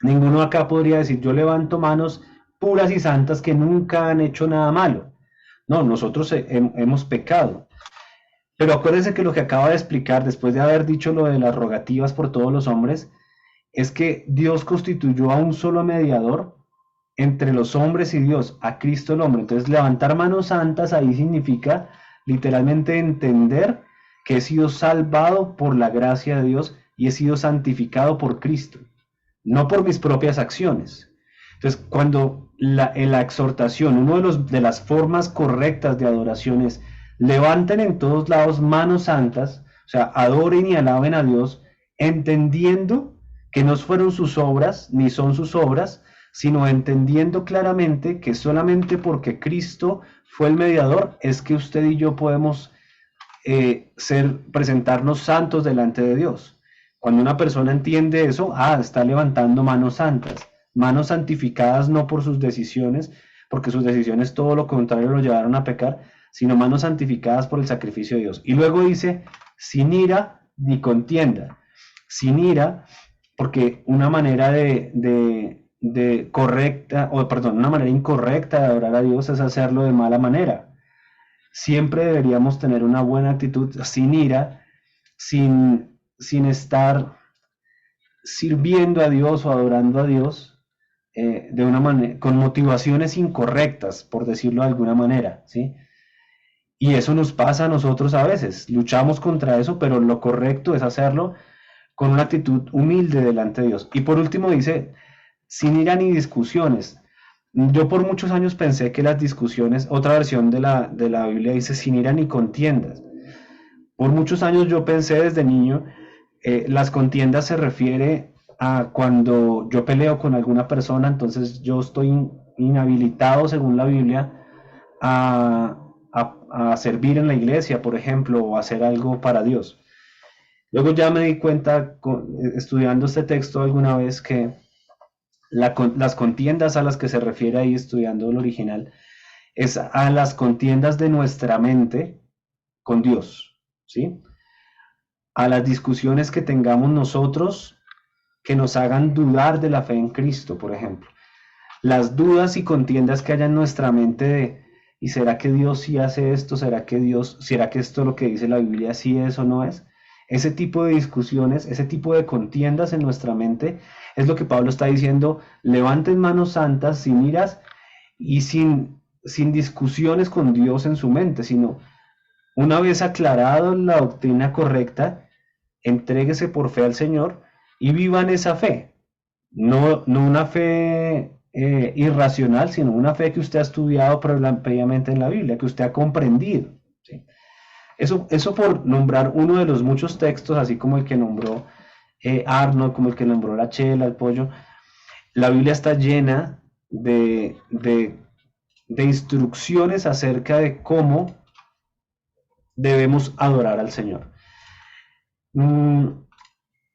Ninguno acá podría decir, yo levanto manos puras y santas que nunca han hecho nada malo. No, nosotros hemos pecado. Pero acuérdense que lo que acaba de explicar, después de haber dicho lo de las rogativas por todos los hombres, es que Dios constituyó a un solo mediador entre los hombres y Dios, a Cristo el hombre. Entonces, levantar manos santas ahí significa literalmente entender que he sido salvado por la gracia de Dios y he sido santificado por Cristo, no por mis propias acciones. Entonces, cuando en la exhortación, una de las formas correctas de adoración es levanten en todos lados manos santas, o sea, adoren y alaben a Dios, entendiendo que no fueron sus obras, ni son sus obras, sino entendiendo claramente que solamente porque Cristo fue el mediador es que usted y yo podemos presentarnos santos delante de Dios. Cuando una persona entiende eso, está levantando manos santas, manos santificadas no por sus decisiones, porque sus decisiones todo lo contrario lo llevaron a pecar, sino manos santificadas por el sacrificio de Dios. Y luego dice, sin ira ni contienda. Sin ira, porque una manera una manera incorrecta de adorar a Dios es hacerlo de mala manera. Siempre deberíamos tener una buena actitud, sin ira, sin estar sirviendo a Dios o adorando a Dios de una manera, con motivaciones incorrectas, por decirlo de alguna manera, ¿sí? Y eso nos pasa a nosotros a veces, luchamos contra eso, pero lo correcto es hacerlo con una actitud humilde delante de Dios. Y por último dice, sin ira ni discusiones. Yo por muchos años pensé que las discusiones, otra versión de la Biblia dice sin ira ni contiendas. Por muchos años yo pensé desde niño, las contiendas se refiere cuando yo peleo con alguna persona, entonces yo estoy inhabilitado, según la Biblia, a servir en la iglesia, por ejemplo, o hacer algo para Dios. Luego ya me di cuenta, estudiando este texto alguna vez, que las contiendas a las que se refiere ahí, estudiando el original, es a las contiendas de nuestra mente con Dios, ¿sí? A las discusiones que tengamos nosotros que nos hagan dudar de la fe en Cristo, por ejemplo. Las dudas y contiendas que haya en nuestra mente de, ¿y será que Dios sí hace esto? ¿Será que esto lo que dice la Biblia sí es o no es? Ese tipo de discusiones, ese tipo de contiendas en nuestra mente es lo que Pablo está diciendo: levanten manos santas sin iras y sin discusiones con Dios en su mente, sino una vez aclarado la doctrina correcta, entréguese por fe al Señor y vivan esa fe. No una fe irracional, sino una fe que usted ha estudiado previamente en la Biblia, que usted ha comprendido, ¿sí? Eso por nombrar uno de los muchos textos, así como el que nombró Arnold, como el que nombró la Chela, el Pollo. La Biblia está llena de instrucciones acerca de cómo debemos adorar al Señor.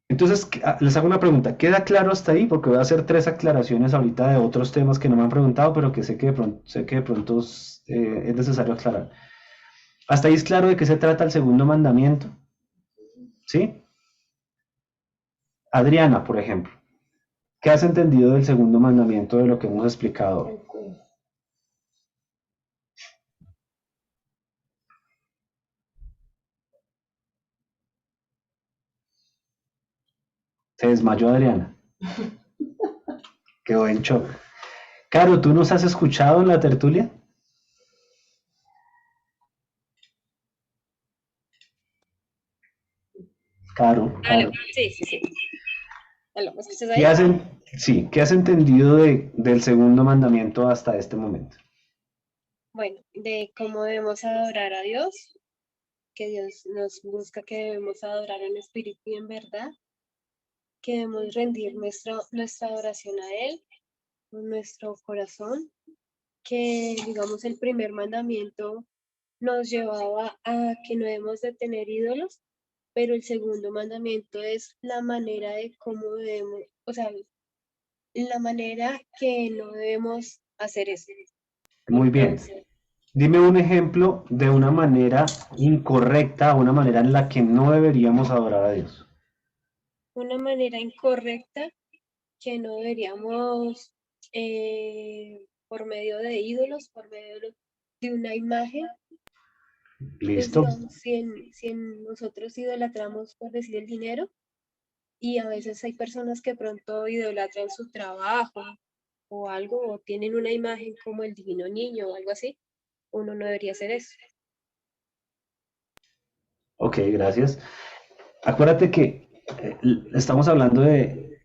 Entonces, les hago una pregunta. ¿Queda claro hasta ahí? Porque voy a hacer 3 aclaraciones ahorita de otros temas que no me han preguntado, pero que sé que de pronto es necesario aclarar. ¿Hasta ahí es claro de qué se trata el segundo mandamiento? ¿Sí? Adriana, por ejemplo, ¿qué has entendido del segundo mandamiento de lo que hemos explicado? Se desmayó Adriana. Quedó en shock. Caro, ¿tú nos has escuchado en la tertulia? Caro. Sí. Aló, ¿me escuchas ahí? ¿Qué has entendido del segundo mandamiento hasta este momento? Bueno, de cómo debemos adorar a Dios, que Dios nos busca que debemos adorar en espíritu y en verdad, que debemos rendir nuestra adoración a Él, con nuestro corazón, que digamos el primer mandamiento nos llevaba a que no debemos de tener ídolos, pero el segundo mandamiento es la manera de cómo debemos, o sea, la manera que no debemos hacer eso. Muy bien. Dime un ejemplo de una manera incorrecta, una manera en la que no deberíamos adorar a Dios. Una manera incorrecta que no deberíamos, por medio de ídolos, por medio de una imagen. Listo. Pues, si nosotros idolatramos, por decir, el dinero, y a veces hay personas que pronto idolatran su trabajo o algo, o tienen una imagen como el divino niño o algo así, uno no debería hacer eso. Ok, gracias. Acuérdate que estamos hablando en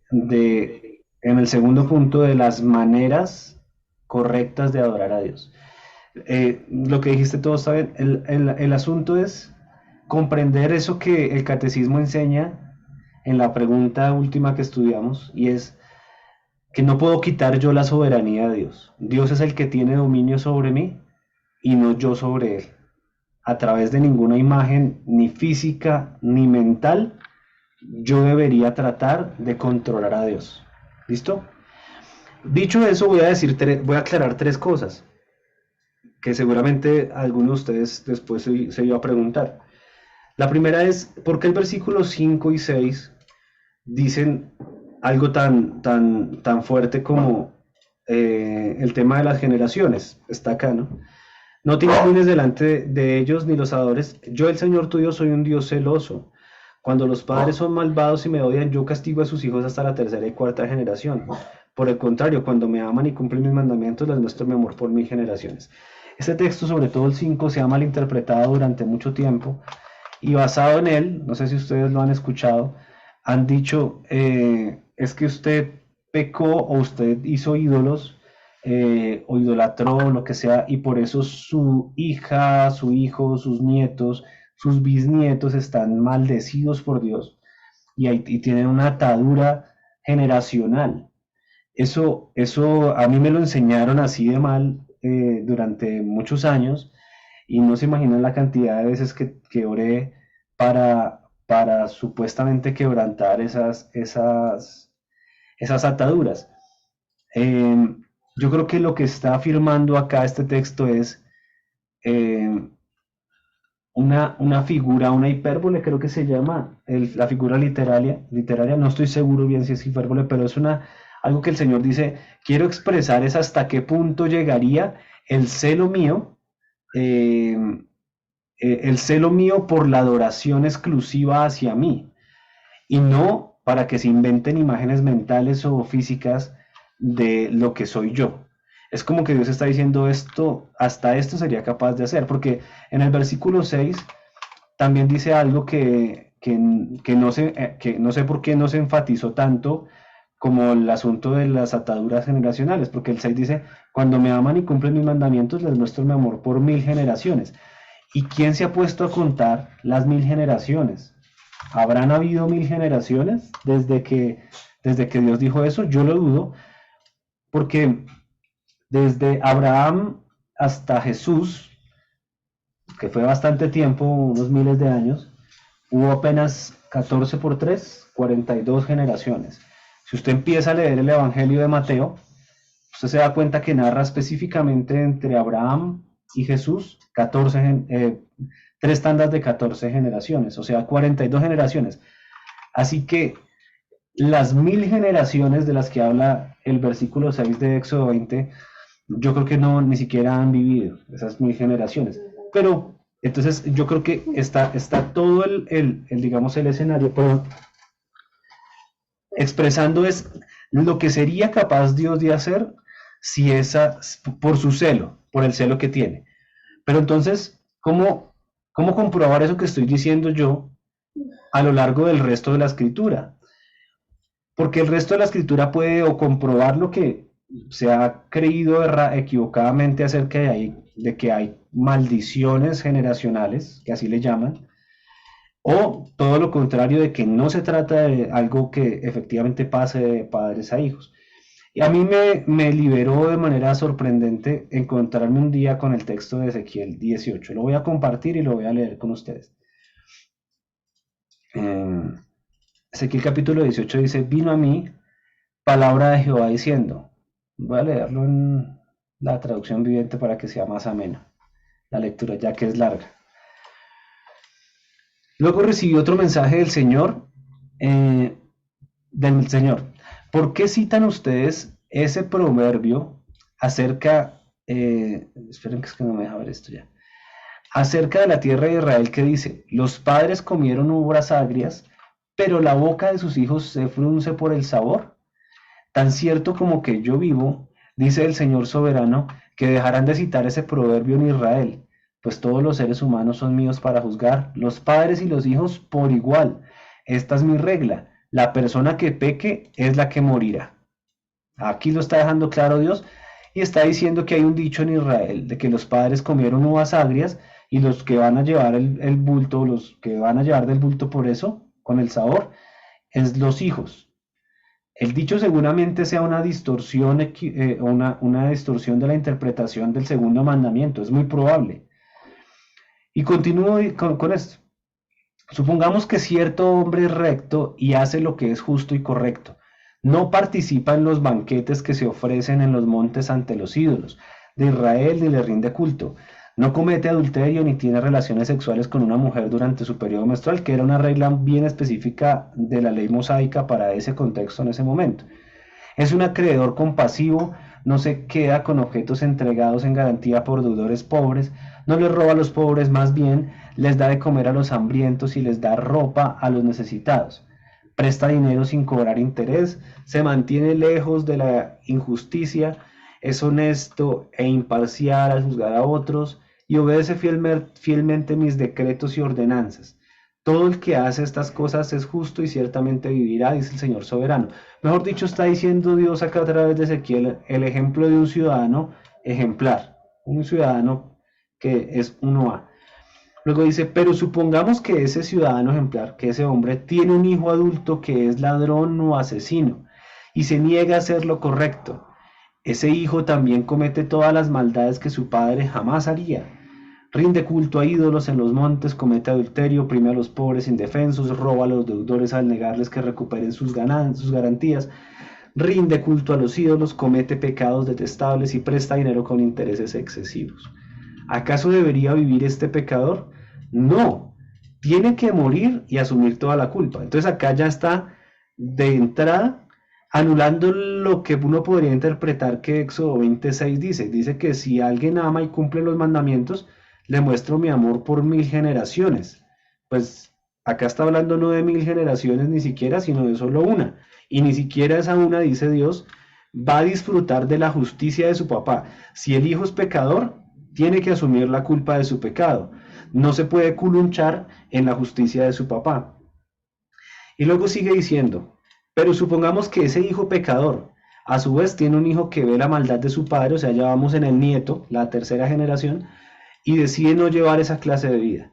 el segundo punto, de las maneras correctas de adorar a Dios. Lo que dijiste todo está bien. El asunto es comprender eso que el catecismo enseña en la pregunta última que estudiamos, y es que no puedo quitar yo la soberanía de Dios. Dios es el que tiene dominio sobre mí y no yo sobre él. A través de ninguna imagen, ni física ni mental, yo debería tratar de controlar a Dios. ¿Listo? Dicho eso, voy a aclarar 3 cosas que seguramente alguno de ustedes después se iba a preguntar. La primera es, ¿por qué el versículo 5 y 6 dicen algo tan fuerte como el tema de las generaciones? Está acá, ¿no? No te inclines delante de ellos ni los adores. Yo, el Señor tuyo, soy un Dios celoso. Cuando los padres son malvados y me odian, yo castigo a sus hijos hasta la 3ª y 4ª generación. Por el contrario, cuando me aman y cumplen mis mandamientos, les muestro mi amor por 1000 generaciones. Este texto, sobre todo el 5, se ha malinterpretado durante mucho tiempo, y basado en él, no sé si ustedes lo han escuchado, han dicho, es que usted pecó o usted hizo ídolos, o idolatró, lo que sea, y por eso su hija, su hijo, sus nietos, sus bisnietos están maldecidos por Dios, y tienen una atadura generacional. Eso a mí me lo enseñaron así de mal durante muchos años y no se imaginan la cantidad de veces que oré para supuestamente quebrantar esas ataduras. Yo creo que lo que está afirmando acá este texto es una figura, una hipérbole, creo que se llama, la figura literaria, no estoy seguro bien si es hipérbole, pero es algo que el Señor dice, quiero expresar es hasta qué punto llegaría el celo mío por la adoración exclusiva hacia mí, y no para que se inventen imágenes mentales o físicas de lo que soy yo. Es como que Dios está diciendo hasta esto sería capaz de hacer, porque en el versículo 6 también dice algo que no sé por qué no se enfatizó tanto como el asunto de las ataduras generacionales, porque el 6 dice, cuando me aman y cumplen mis mandamientos, les muestro mi amor por 1000 generaciones. ¿Y quién se ha puesto a contar las 1000 generaciones? ¿Habrán habido 1000 generaciones desde que Dios dijo eso? Yo lo dudo, porque desde Abraham hasta Jesús, que fue bastante tiempo, unos miles de años, hubo apenas 14 por 3, 42 generaciones. Si usted empieza a leer el Evangelio de Mateo, usted se da cuenta que narra específicamente entre Abraham y Jesús 3 tandas de 14 generaciones, o sea, 42 generaciones. Así que las 1000 generaciones de las que habla el versículo 6 de Éxodo 20, yo creo que ni siquiera han vivido esas 1000 generaciones. Pero entonces yo creo que está todo digamos, el escenario, pero expresando es lo que sería capaz Dios de hacer si por su celo, por el celo que tiene. Pero entonces, ¿cómo comprobar eso que estoy diciendo yo a lo largo del resto de la escritura? Porque el resto de la escritura puede o comprobar lo que se ha creído equivocadamente acerca de que hay maldiciones generacionales, que así le llaman, o todo lo contrario, de que no se trata de algo que efectivamente pase de padres a hijos. Y a mí me liberó de manera sorprendente encontrarme un día con el texto de Ezequiel 18. Lo voy a compartir y lo voy a leer con ustedes. Ezequiel capítulo 18 dice, vino a mí palabra de Jehová diciendo, voy a leerlo en la traducción viviente para que sea más amena la lectura, ya que es larga. Luego recibí otro mensaje del Señor, ¿por qué citan ustedes ese proverbio acerca, esperen que es que no me deja ver esto ya, acerca de la tierra de Israel que dice, los padres comieron uvas agrias, pero la boca de sus hijos se frunce por el sabor? Tan cierto como que yo vivo, dice el Señor soberano, que dejarán de citar ese proverbio en Israel, pues todos los seres humanos son míos para juzgar, los padres y los hijos por igual. Esta es mi regla, la persona que peque es la que morirá. Aquí lo está dejando claro Dios, y está diciendo que hay un dicho en Israel, de que los padres comieron uvas agrias, y los que van a llevar el bulto, los que van a llevar del bulto por eso, con el sabor, es los hijos. El dicho seguramente sea una distorsión, una distorsión de la interpretación del segundo mandamiento, es muy probable. Y continúo con esto. Supongamos que cierto hombre es recto y hace lo que es justo y correcto. No participa en los banquetes que se ofrecen en los montes ante los ídolos de Israel ni le rinde culto. No comete adulterio ni tiene relaciones sexuales con una mujer durante su periodo menstrual, que era una regla bien específica de la ley mosaica para ese contexto en ese momento. Es un acreedor compasivo, no se queda con objetos entregados en garantía por deudores pobres, no les roba a los pobres, más bien les da de comer a los hambrientos y les da ropa a los necesitados. Presta dinero sin cobrar interés, se mantiene lejos de la injusticia, es honesto e imparcial al juzgar a otros y obedece fielmente mis decretos y ordenanzas. Todo el que hace estas cosas es justo y ciertamente vivirá, dice el Señor soberano. Mejor dicho, está diciendo Dios acá a través de Ezequiel el ejemplo de un ciudadano ejemplar, un ciudadano que es 1A. Luego dice, pero supongamos que ese ciudadano ejemplar, que ese hombre, tiene un hijo adulto que es ladrón o asesino. y se niega a hacer lo correcto. Ese hijo también comete todas las maldades que su padre jamás haría. Rinde culto a ídolos en los montes, comete adulterio, oprime a los pobres indefensos, roba a los deudores al negarles que recuperen sus garantías, rinde culto a los ídolos, comete pecados detestables y presta dinero con intereses excesivos. ¿Acaso debería vivir este pecador? No, tiene que morir y asumir toda la culpa. Entonces acá ya está de entrada anulando lo que uno podría interpretar que Éxodo 26 dice que si alguien ama y cumple los mandamientos, le muestro mi amor por 1000 generaciones. Pues acá está hablando no de 1000 generaciones ni siquiera, sino de solo una. Y ni siquiera esa una, dice Dios, va a disfrutar de la justicia de su papá. Si el hijo es pecador, tiene que asumir la culpa de su pecado. No se puede culunchar en la justicia de su papá. Y luego sigue diciendo, pero supongamos que ese hijo pecador, a su vez tiene un hijo que ve la maldad de su padre, o sea, ya vamos en el nieto, la tercera generación, y decide no llevar esa clase de vida.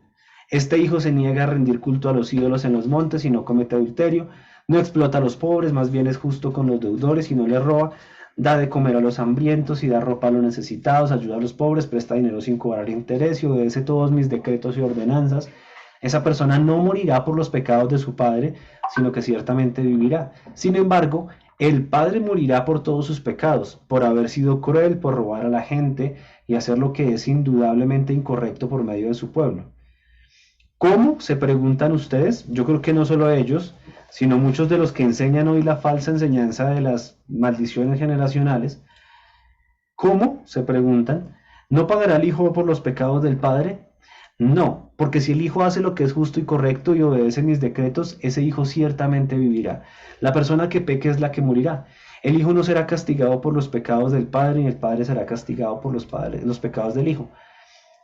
Este hijo se niega a rendir culto a los ídolos en los montes y no comete adulterio, no explota a los pobres, más bien es justo con los deudores y no les roba, da de comer a los hambrientos y da ropa a los necesitados, ayuda a los pobres, presta dinero sin cobrar interés y obedece todos mis decretos y ordenanzas. Esa persona no morirá por los pecados de su padre, sino que ciertamente vivirá. Sin embargo, el padre morirá por todos sus pecados, por haber sido cruel, por robar a la gente y hacer lo que es indudablemente incorrecto por medio de su pueblo. ¿Cómo? Se preguntan ustedes. Yo creo que no solo ellos, sino muchos de los que enseñan hoy la falsa enseñanza de las maldiciones generacionales. ¿Cómo? Se preguntan. ¿No pagará el hijo por los pecados del padre? No, porque si el hijo hace lo que es justo y correcto y obedece mis decretos, ese hijo ciertamente vivirá. La persona que peque es la que morirá. El hijo no será castigado por los pecados del padre, ni el padre será castigado por los pecados del hijo.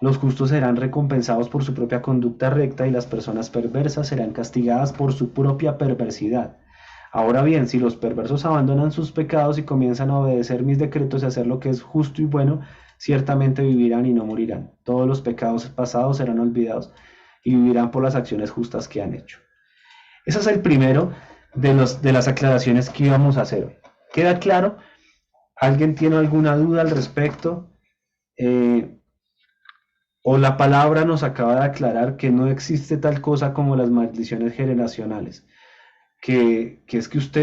Los justos serán recompensados por su propia conducta recta y las personas perversas serán castigadas por su propia perversidad. Ahora bien, si los perversos abandonan sus pecados y comienzan a obedecer mis decretos y hacer lo que es justo y bueno, ciertamente vivirán y no morirán. Todos los pecados pasados serán olvidados y vivirán por las acciones justas que han hecho. Ese es el primero de las aclaraciones que íbamos a hacer hoy. ¿Queda claro? ¿Alguien tiene alguna duda al respecto? O la palabra nos acaba de aclarar que no existe tal cosa como las maldiciones generacionales. Que es que usted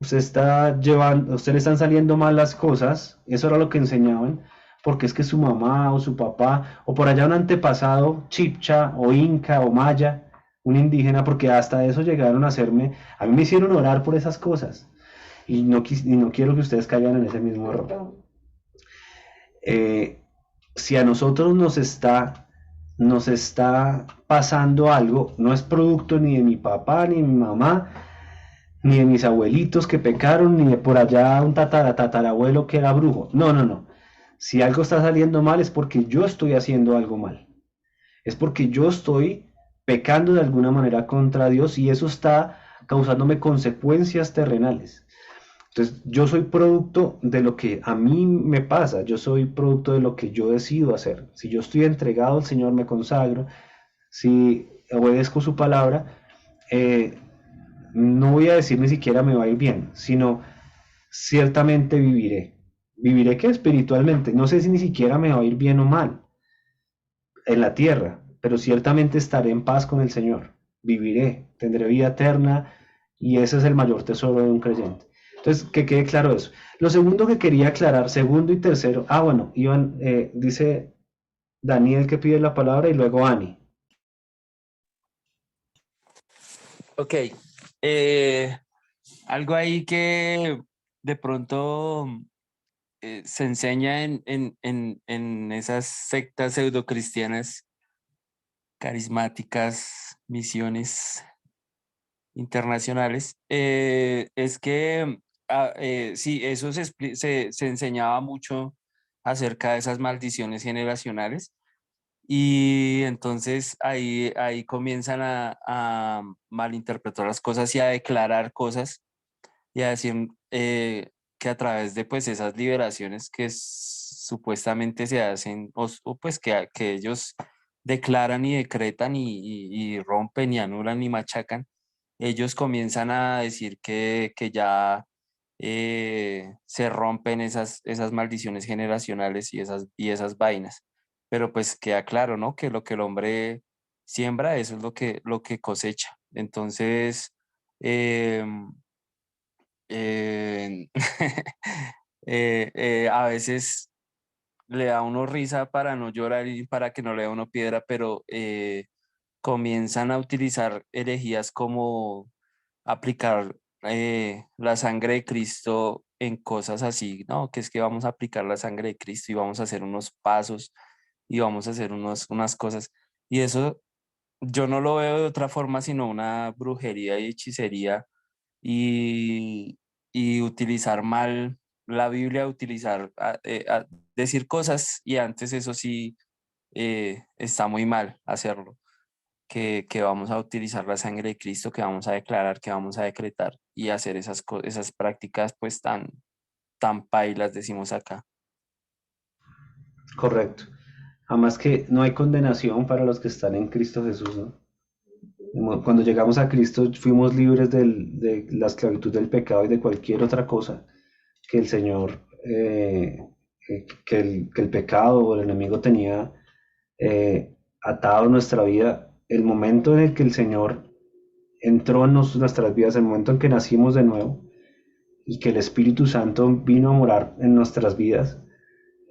le están saliendo mal las cosas, eso era lo que enseñaban, porque es que su mamá o su papá, o por allá un antepasado, chipcha o inca o maya, un indígena, porque hasta eso llegaron a hacerme, a mí me hicieron orar por esas cosas, y no quiero que ustedes caigan en ese mismo error. Si a nosotros nos está pasando algo, no es producto ni de mi papá, ni de mi mamá, ni de mis abuelitos que pecaron, ni de por allá un tatarabuelo que era brujo. No. Si algo está saliendo mal es porque yo estoy haciendo algo mal. Es porque yo estoy pecando de alguna manera contra Dios y eso está causándome consecuencias terrenales. Entonces, yo soy producto de lo que a mí me pasa, yo soy producto de lo que yo decido hacer. Si yo estoy entregado al Señor, me consagro, si obedezco su palabra, no voy a decir ni siquiera me va a ir bien, sino ciertamente viviré. ¿Viviré qué? Espiritualmente. No sé si ni siquiera me va a ir bien o mal en la tierra, pero ciertamente estaré en paz con el Señor. Viviré, tendré vida eterna y ese es el mayor tesoro de un creyente. Entonces, que quede claro eso. Lo segundo que quería aclarar, segundo y tercero, bueno, Iván, dice Daniel que pide la palabra y luego Ani. Ok, algo ahí que de pronto se enseña en esas sectas pseudocristianas carismáticas, misiones internacionales, es que sí, eso se enseñaba mucho acerca de esas maldiciones generacionales y entonces ahí comienzan a malinterpretar las cosas y a declarar cosas y a decir que a través de pues esas liberaciones que supuestamente se hacen o pues que ellos declaran y decretan y rompen y anulan y machacan, ellos comienzan a decir que ya se rompen esas maldiciones generacionales y esas vainas. Pero pues queda claro, ¿no? Que lo que el hombre siembra, eso es lo que cosecha. Entonces, em, eh, a veces le da a uno risa para no llorar y para que no le dé a uno piedra, pero comienzan a utilizar herejías como aplicar la sangre de Cristo en cosas así, ¿no? Que es que vamos a aplicar la sangre de Cristo y vamos a hacer unos pasos y vamos a hacer unas cosas. Y eso yo no lo veo de otra forma sino una brujería y hechicería y utilizar mal la Biblia, decir cosas y antes eso sí está muy mal hacerlo. Que vamos a utilizar la sangre de Cristo, que vamos a declarar, que vamos a decretar y hacer esas prácticas pues tan pailas, decimos acá. Correcto. Además que no hay condenación para los que están en Cristo Jesús, ¿no? Cuando llegamos a Cristo fuimos libres de la esclavitud del pecado y de cualquier otra cosa que el Señor, que el pecado o el enemigo tenía atado a nuestra vida. El momento en el que el Señor entró en nuestras vidas, el momento en que nacimos de nuevo y que el Espíritu Santo vino a morar en nuestras vidas,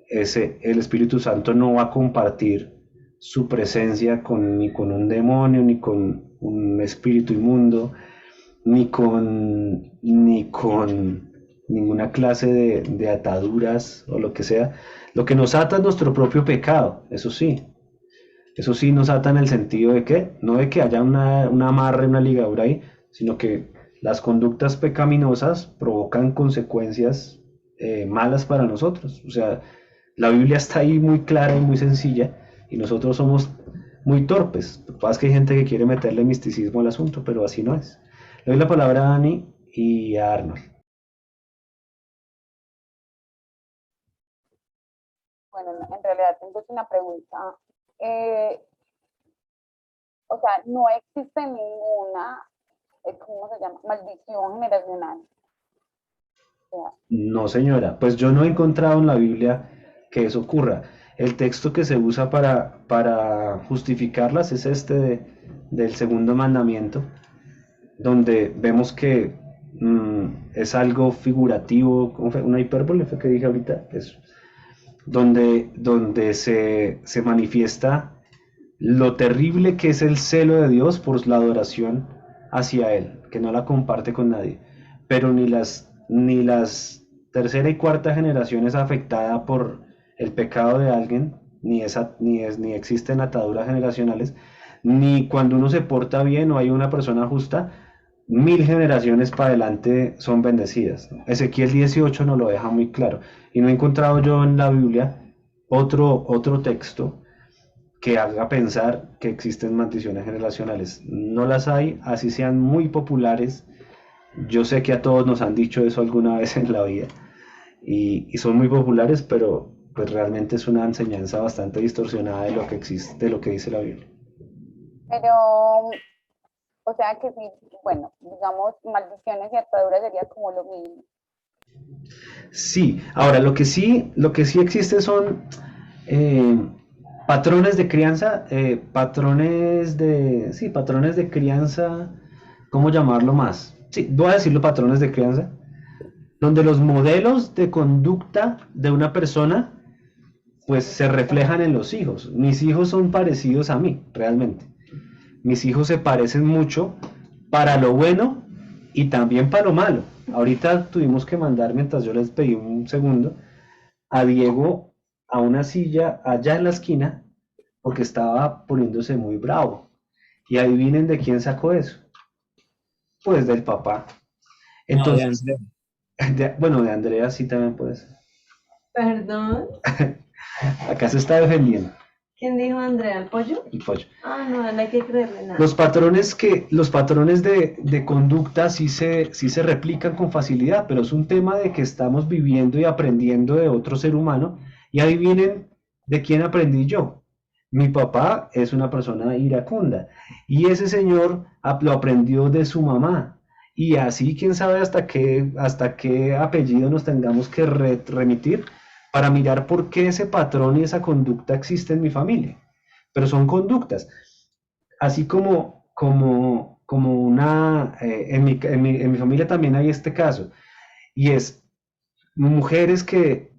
el Espíritu Santo no va a compartir su presencia ni con un demonio, ni con un espíritu inmundo, ni con ninguna clase de ataduras o lo que sea. Lo que nos ata es nuestro propio pecado, eso sí. Eso sí nos ata en el sentido de que, no de que haya una amarre, una ligadura ahí, sino que las conductas pecaminosas provocan consecuencias malas para nosotros. O sea, la Biblia está ahí muy clara y muy sencilla y nosotros somos muy torpes. Lo que pasa es que hay gente que quiere meterle misticismo al asunto, pero así no es. Le doy la palabra a Dani y a Arnold. Bueno, en realidad tengo una pregunta. O sea, no existe ninguna, ¿cómo se llama? Maldición generacional. O sea, No, señora, pues yo no he encontrado en la Biblia que eso ocurra. El texto que se usa para justificarlas es del segundo mandamiento, donde vemos que es algo figurativo, ¿cómo fue? Una hipérbole fue que dije ahorita, eso, donde se manifiesta lo terrible que es el celo de Dios por la adoración hacia Él, que no la comparte con nadie. Pero ni las tercera y cuarta generación es afectada por el pecado de alguien, ni existen ataduras generacionales, ni cuando uno se porta bien o hay una persona justa, 1000 generaciones para adelante son bendecidas. Ezequiel 18 nos lo deja muy claro. Y no he encontrado yo en la Biblia otro texto que haga pensar que existen maldiciones generacionales. No las hay, así sean muy populares. Yo sé que a todos nos han dicho eso alguna vez en la vida y son muy populares, pero pues realmente es una enseñanza bastante distorsionada de lo que existe, de lo que dice la Biblia. pero, o sea que sí, bueno, digamos, maldiciones y ataduras sería como lo mismo. Sí, ahora lo que sí existe son patrones de crianza, patrones de crianza, ¿cómo llamarlo más? Sí, voy a decirlo patrones de crianza, donde los modelos de conducta de una persona pues se reflejan en los hijos. Mis hijos son parecidos a mí, realmente. Mis hijos se parecen mucho para lo bueno y también para lo malo. Ahorita tuvimos que mandar, mientras yo les pedí un segundo, a Diego a una silla allá en la esquina porque estaba poniéndose muy bravo. Y adivinen de quién sacó eso. Pues del papá. Entonces, bueno, de Andrea sí también puede ser. Perdón, Acá se está defendiendo ¿quién dijo Andrea? ¿El pollo? el pollo. Ah, no hay que creerle nada. Los patrones de conducta sí se replican con facilidad, pero es un tema de que estamos viviendo y aprendiendo de otro ser humano. Y adivinen de quién aprendí yo. Mi papá es una persona iracunda y ese señor lo aprendió de su mamá. y así quién sabe hasta qué apellido nos tengamos que remitir para mirar por qué ese patrón y esa conducta existe en mi familia. Pero son conductas, así como en mi familia también hay este caso, y es mujeres que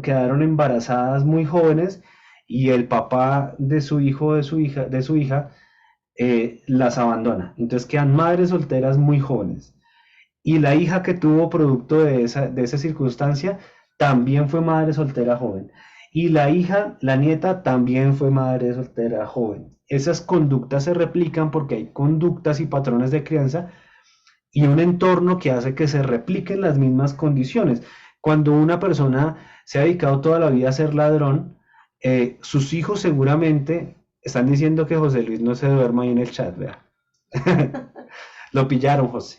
quedaron embarazadas muy jóvenes y el papá de su hijo o de su hija las abandona. Entonces quedan madres solteras muy jóvenes. Y la hija que tuvo producto de esa circunstancia también fue madre soltera joven. Y la nieta también fue madre soltera joven. Esas conductas se replican porque hay conductas y patrones de crianza y un entorno que hace que se repliquen las mismas condiciones. Cuando una persona se ha dedicado toda la vida a ser ladrón, sus hijos seguramente están diciendo que José Luis no se duerma ahí en el chat, vea. Lo pillaron, José.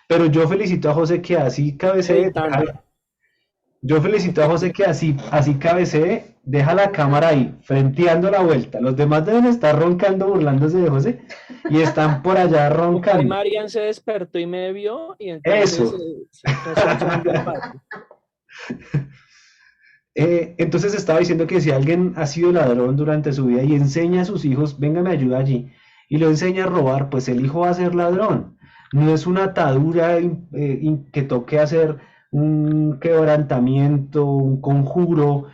Pero yo felicito a José que así cabecee. Yo felicito a José que así cabecee, deja la cámara ahí, frenteando la vuelta. Los demás deben estar roncando, burlándose de José, y están por allá roncando. Marian se despertó y me vio, y entonces eso. Entonces estaba diciendo que si alguien ha sido ladrón durante su vida y enseña a sus hijos, venga, me ayuda allí, y lo enseña a robar, pues el hijo va a ser ladrón. No es una atadura que toque hacer un quebrantamiento, un conjuro,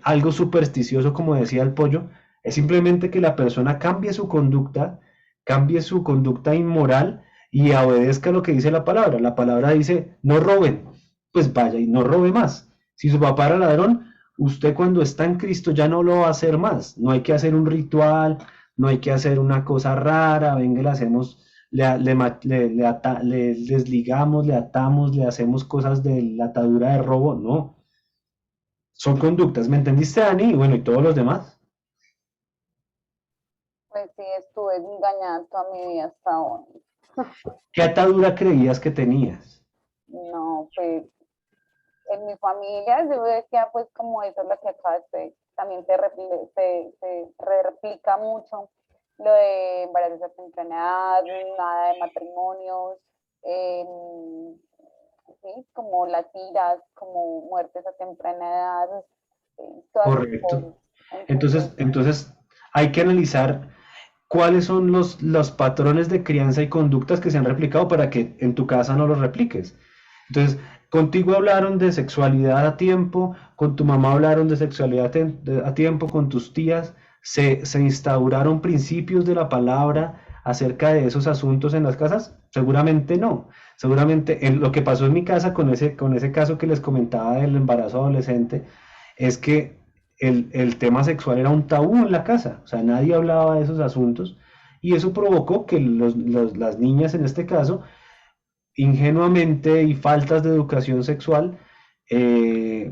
algo supersticioso, como decía el pollo. Es simplemente que la persona cambie su conducta inmoral y obedezca lo que dice la palabra. La palabra dice, no roben, pues vaya y no robe más. Si su papá era ladrón, usted cuando está en Cristo ya no lo va a hacer más. No hay que hacer un ritual, no hay que hacer una cosa rara, venga, le hacemos, le desligamos, le atamos, le hacemos cosas de la atadura de robo. No. Son conductas. ¿Me entendiste, Dani? Y bueno, y todos los demás. Pues sí, estuve engañada toda mi vida hasta hoy. ¿Qué atadura creías que tenías? No, pues en mi familia yo decía, pues como eso es lo que acá también se replica mucho, lo de embarazos a temprana edad, nada de matrimonios, ¿sí? Como las iras, como muertes a temprana edad. Correcto. Entonces hay que analizar cuáles son los patrones de crianza y conductas que se han replicado para que en tu casa no los repliques. Entonces, contigo hablaron de sexualidad a tiempo, con tu mamá hablaron de sexualidad a tiempo, con tus tías, se instauraron principios de la palabra acerca de esos asuntos en las casas. Seguramente no. Seguramente lo que pasó en mi casa con ese caso que les comentaba del embarazo adolescente es que el tema sexual era un tabú en la casa, o sea, nadie hablaba de esos asuntos y eso provocó que las niñas en este caso, ingenuamente y faltas de educación sexual,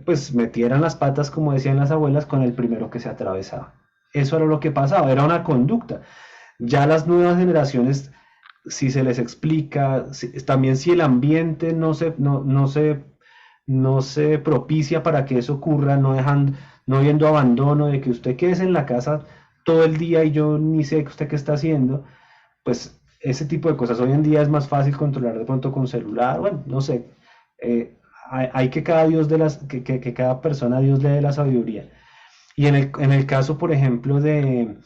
pues metieran las patas, como decían las abuelas, con el primero que se atravesaba. Eso era lo que pasaba, era una conducta. Ya las nuevas generaciones, si se les explica, también si el ambiente no se propicia para que eso ocurra, no viendo abandono, de que usted quede en la casa todo el día y yo ni sé usted qué está haciendo, pues ese tipo de cosas. Hoy en día es más fácil controlar de pronto con celular, bueno, no sé. Hay que que cada persona Dios le dé la sabiduría. Y en el caso, por ejemplo, de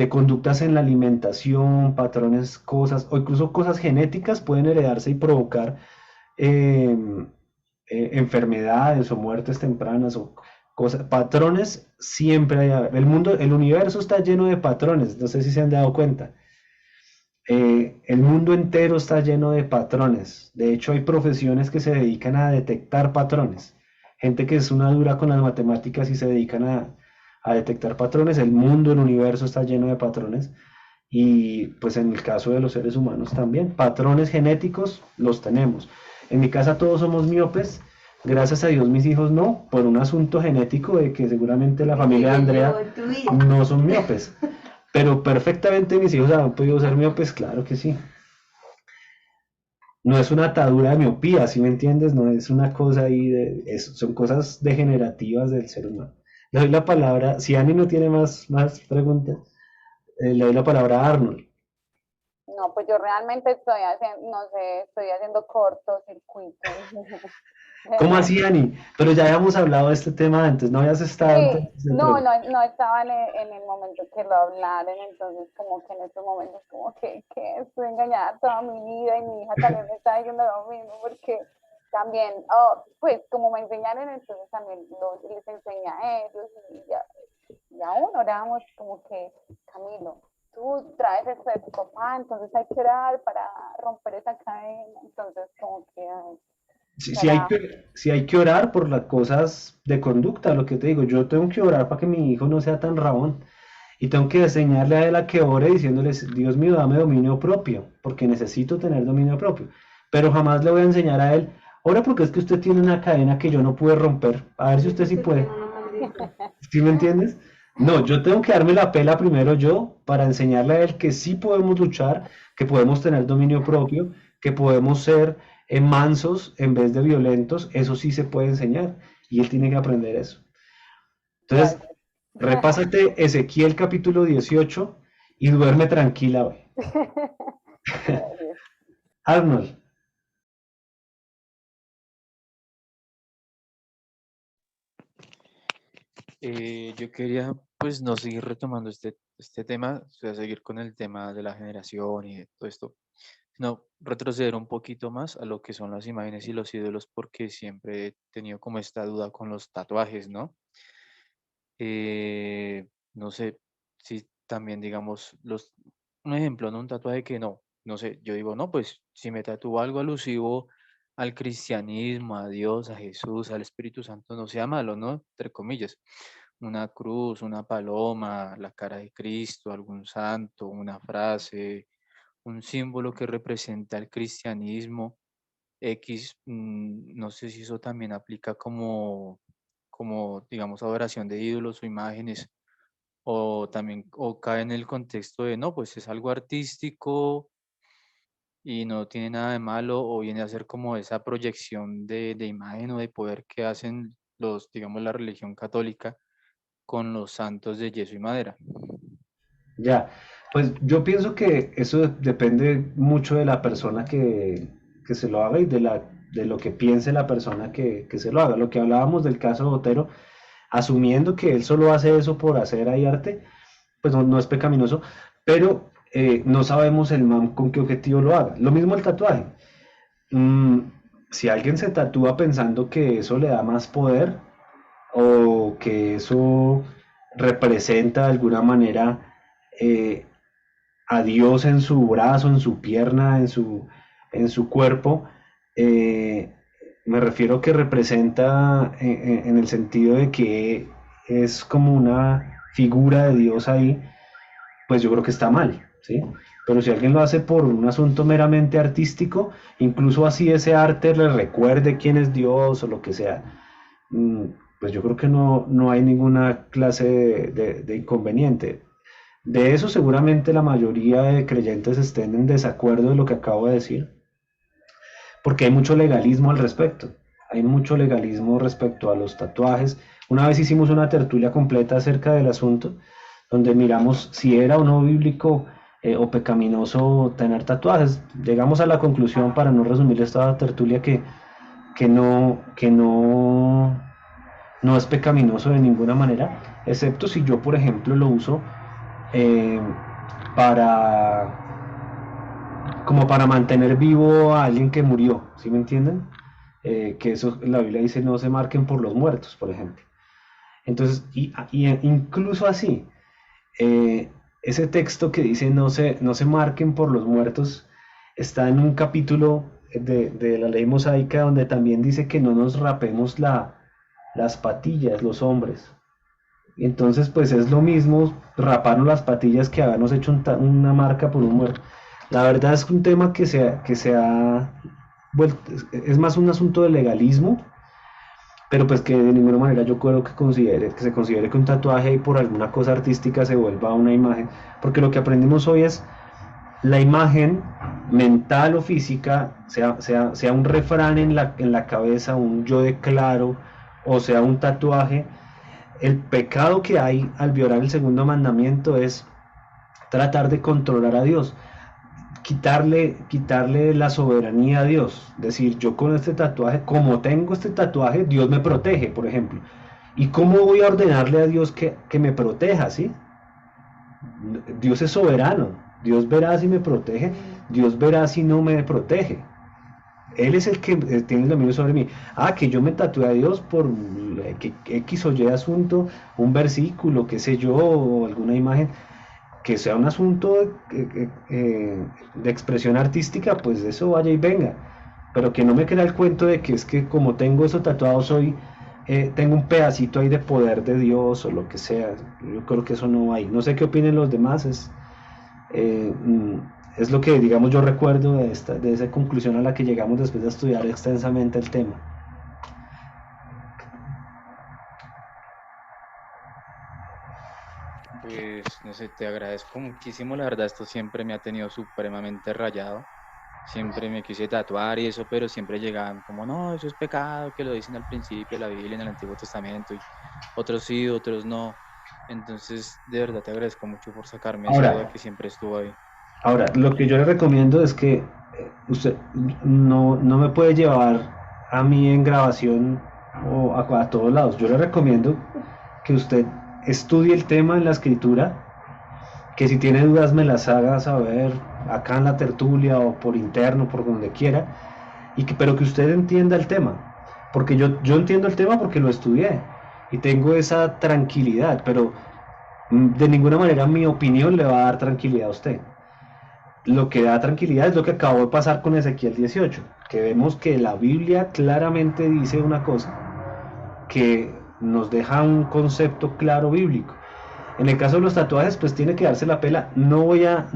conductas en la alimentación, patrones, cosas, o incluso cosas genéticas pueden heredarse y provocar enfermedades o muertes tempranas o cosas, patrones siempre hay. El universo está lleno de patrones, no sé si se han dado cuenta. El mundo entero está lleno de patrones. De hecho, hay profesiones que se dedican a detectar patrones. Gente que es una dura con las matemáticas y se dedican a detectar patrones. El mundo, el universo está lleno de patrones. Y pues en el caso de los seres humanos también. Patrones genéticos los tenemos. En mi casa todos somos miopes. Gracias a Dios mis hijos no, por un asunto genético de que seguramente la familia de Andrea no son miopes. Pero perfectamente mis hijos han podido ser miopes, claro que sí. No es una atadura de miopía, ¿sí me entiendes? No es una cosa ahí son cosas degenerativas del ser humano. Le doy la palabra, si Ani no tiene más preguntas, le doy la palabra a Arnold. No, pues yo realmente estoy haciendo, no sé, estoy haciendo cortocircuito. ¿Cómo así, Ani? Pero ya habíamos hablado de este tema antes, ¿no habías estado Sí, entonces de no, pronto? no estaba en el momento que lo hablaron, entonces como que en estos momentos como que estoy engañada toda mi vida y mi hija también me está diciendo lo mismo porque también, pues como me enseñaron, entonces también les enseñé a ellos y aún oramos como que, Camilo, tú traes esto de tu papá, entonces hay que orar para romper esa cadena, entonces como que para... Sí hay que orar por las cosas de conducta, lo que te digo, yo tengo que orar para que mi hijo no sea tan rabón y tengo que enseñarle a él a que ore diciéndoles, Dios mío, dame dominio propio, porque necesito tener dominio propio, pero jamás le voy a enseñar a él, ora porque es que usted tiene una cadena que yo no pude romper, a ver si usted sí puede, ¿sí me entiendes? No, yo tengo que darme la pela primero yo para enseñarle a él que sí podemos luchar, que podemos tener dominio propio, que podemos ser mansos en vez de violentos, eso sí se puede enseñar y él tiene que aprender eso. Entonces, Gracias. repásate Ezequiel capítulo 18 y duerme tranquila hoy. Gracias. Arnold, Yo quería, pues, no seguir retomando este tema, o sea, seguir con el tema de la generación y de todo esto, sino retroceder un poquito más a lo que son las imágenes y los ídolos, porque siempre he tenido como esta duda con los tatuajes, ¿no? No sé si también, digamos, un ejemplo, ¿no? Un tatuaje que no sé, yo digo, no, pues si me tatúo algo alusivo al cristianismo, a Dios, a Jesús, al Espíritu Santo, no sea malo, ¿no? Entre comillas. Una cruz, una paloma, la cara de Cristo, algún santo, una frase, un símbolo que representa el cristianismo. X, no sé si eso también aplica como, digamos, adoración de ídolos o imágenes, o también, o cae en el contexto de, no, pues es algo artístico y no tiene nada de malo, o viene a ser como esa proyección de imagen o de poder que hacen digamos, la religión católica con los santos de yeso y madera. ya, pues yo pienso que eso depende mucho de la persona que se lo haga y de lo que piense la persona que se lo haga. Lo que hablábamos del caso de Botero, asumiendo que él solo hace eso por hacer ahí arte, pues no es pecaminoso, pero no sabemos el man con qué objetivo lo haga. Lo mismo el tatuaje. Mm, si alguien se tatúa pensando que eso le da más poder o que eso representa de alguna manera eh, a Dios en su brazo, en su pierna, en su cuerpo, eh, me refiero que representa en el sentido de que es como una figura de Dios ahí, pues yo creo que está mal, ¿sí? Pero si alguien lo hace por un asunto meramente artístico, incluso así ese arte le recuerde quién es Dios o lo que sea, mm, pues yo creo que no hay ninguna clase de inconveniente. De eso seguramente la mayoría de creyentes estén en desacuerdo de lo que acabo de decir, porque hay mucho legalismo al respecto. Hay mucho legalismo respecto a los tatuajes. Una vez hicimos una tertulia completa acerca del asunto, donde miramos si era o no bíblico o pecaminoso tener tatuajes. Llegamos a la conclusión, para no resumir esta tertulia, que no es pecaminoso de ninguna manera, excepto si yo, por ejemplo, lo uso eh, para como para mantener vivo a alguien que murió, ¿sí me entienden? Que eso la Biblia dice no se marquen por los muertos, por ejemplo. Entonces, incluso así, ese texto que dice no se marquen por los muertos está en un capítulo de la ley mosaica donde también dice que no nos rapemos las patillas, los hombres. Entonces, pues es lo mismo raparnos las patillas que habernos hecho una marca por un muerto. La verdad es un tema que se ha vuelto, es más un asunto de legalismo, pero pues que de ninguna manera yo creo que se considere que un tatuaje y por alguna cosa artística se vuelva una imagen, porque lo que aprendimos hoy es la imagen mental o física, sea un refrán en la cabeza, un yo declaro, o sea un tatuaje. El pecado que hay al violar el segundo mandamiento es tratar de controlar a Dios. quitarle la soberanía a Dios. Decir, yo con este tatuaje, como tengo este tatuaje, Dios me protege, por ejemplo. ¿Y cómo voy a ordenarle a Dios que me proteja, sí? Dios es soberano. Dios verá si me protege, Dios verá si no me protege. Él es el que tiene el dominio sobre mí. Que yo me tatué a Dios por X o Y asunto, un versículo, qué sé yo, o alguna imagen, que sea un asunto de expresión artística, pues eso vaya y venga. Pero que no me crea el cuento de que es que como tengo eso tatuado tengo un pedacito ahí de poder de Dios o lo que sea. Yo creo que eso no hay. No sé qué opinen los demás, es lo que, digamos, yo recuerdo de esa conclusión a la que llegamos después de estudiar extensamente el tema. Pues, no sé, te agradezco muchísimo, la verdad, esto siempre me ha tenido supremamente rayado. Siempre me quise tatuar y eso, pero siempre llegaban como, no, eso es pecado, que lo dicen al principio de la Biblia, en el Antiguo Testamento, y otros sí, otros no. Entonces, de verdad te agradezco mucho por sacarme esa duda que siempre estuvo ahí. Ahora, lo que yo le recomiendo es que usted no me puede llevar a mí en grabación o a todos lados. Yo le recomiendo que usted estudie el tema en la escritura, que si tiene dudas me las haga saber acá en la tertulia o por interno, por donde quiera, pero que usted entienda el tema, porque yo entiendo el tema porque lo estudié y tengo esa tranquilidad, pero de ninguna manera mi opinión le va a dar tranquilidad a usted. Lo que da tranquilidad es lo que acabó de pasar con Ezequiel 18, que vemos que la Biblia claramente dice una cosa, que nos deja un concepto claro bíblico. En el caso de los tatuajes, pues tiene que darse la pela. No voy a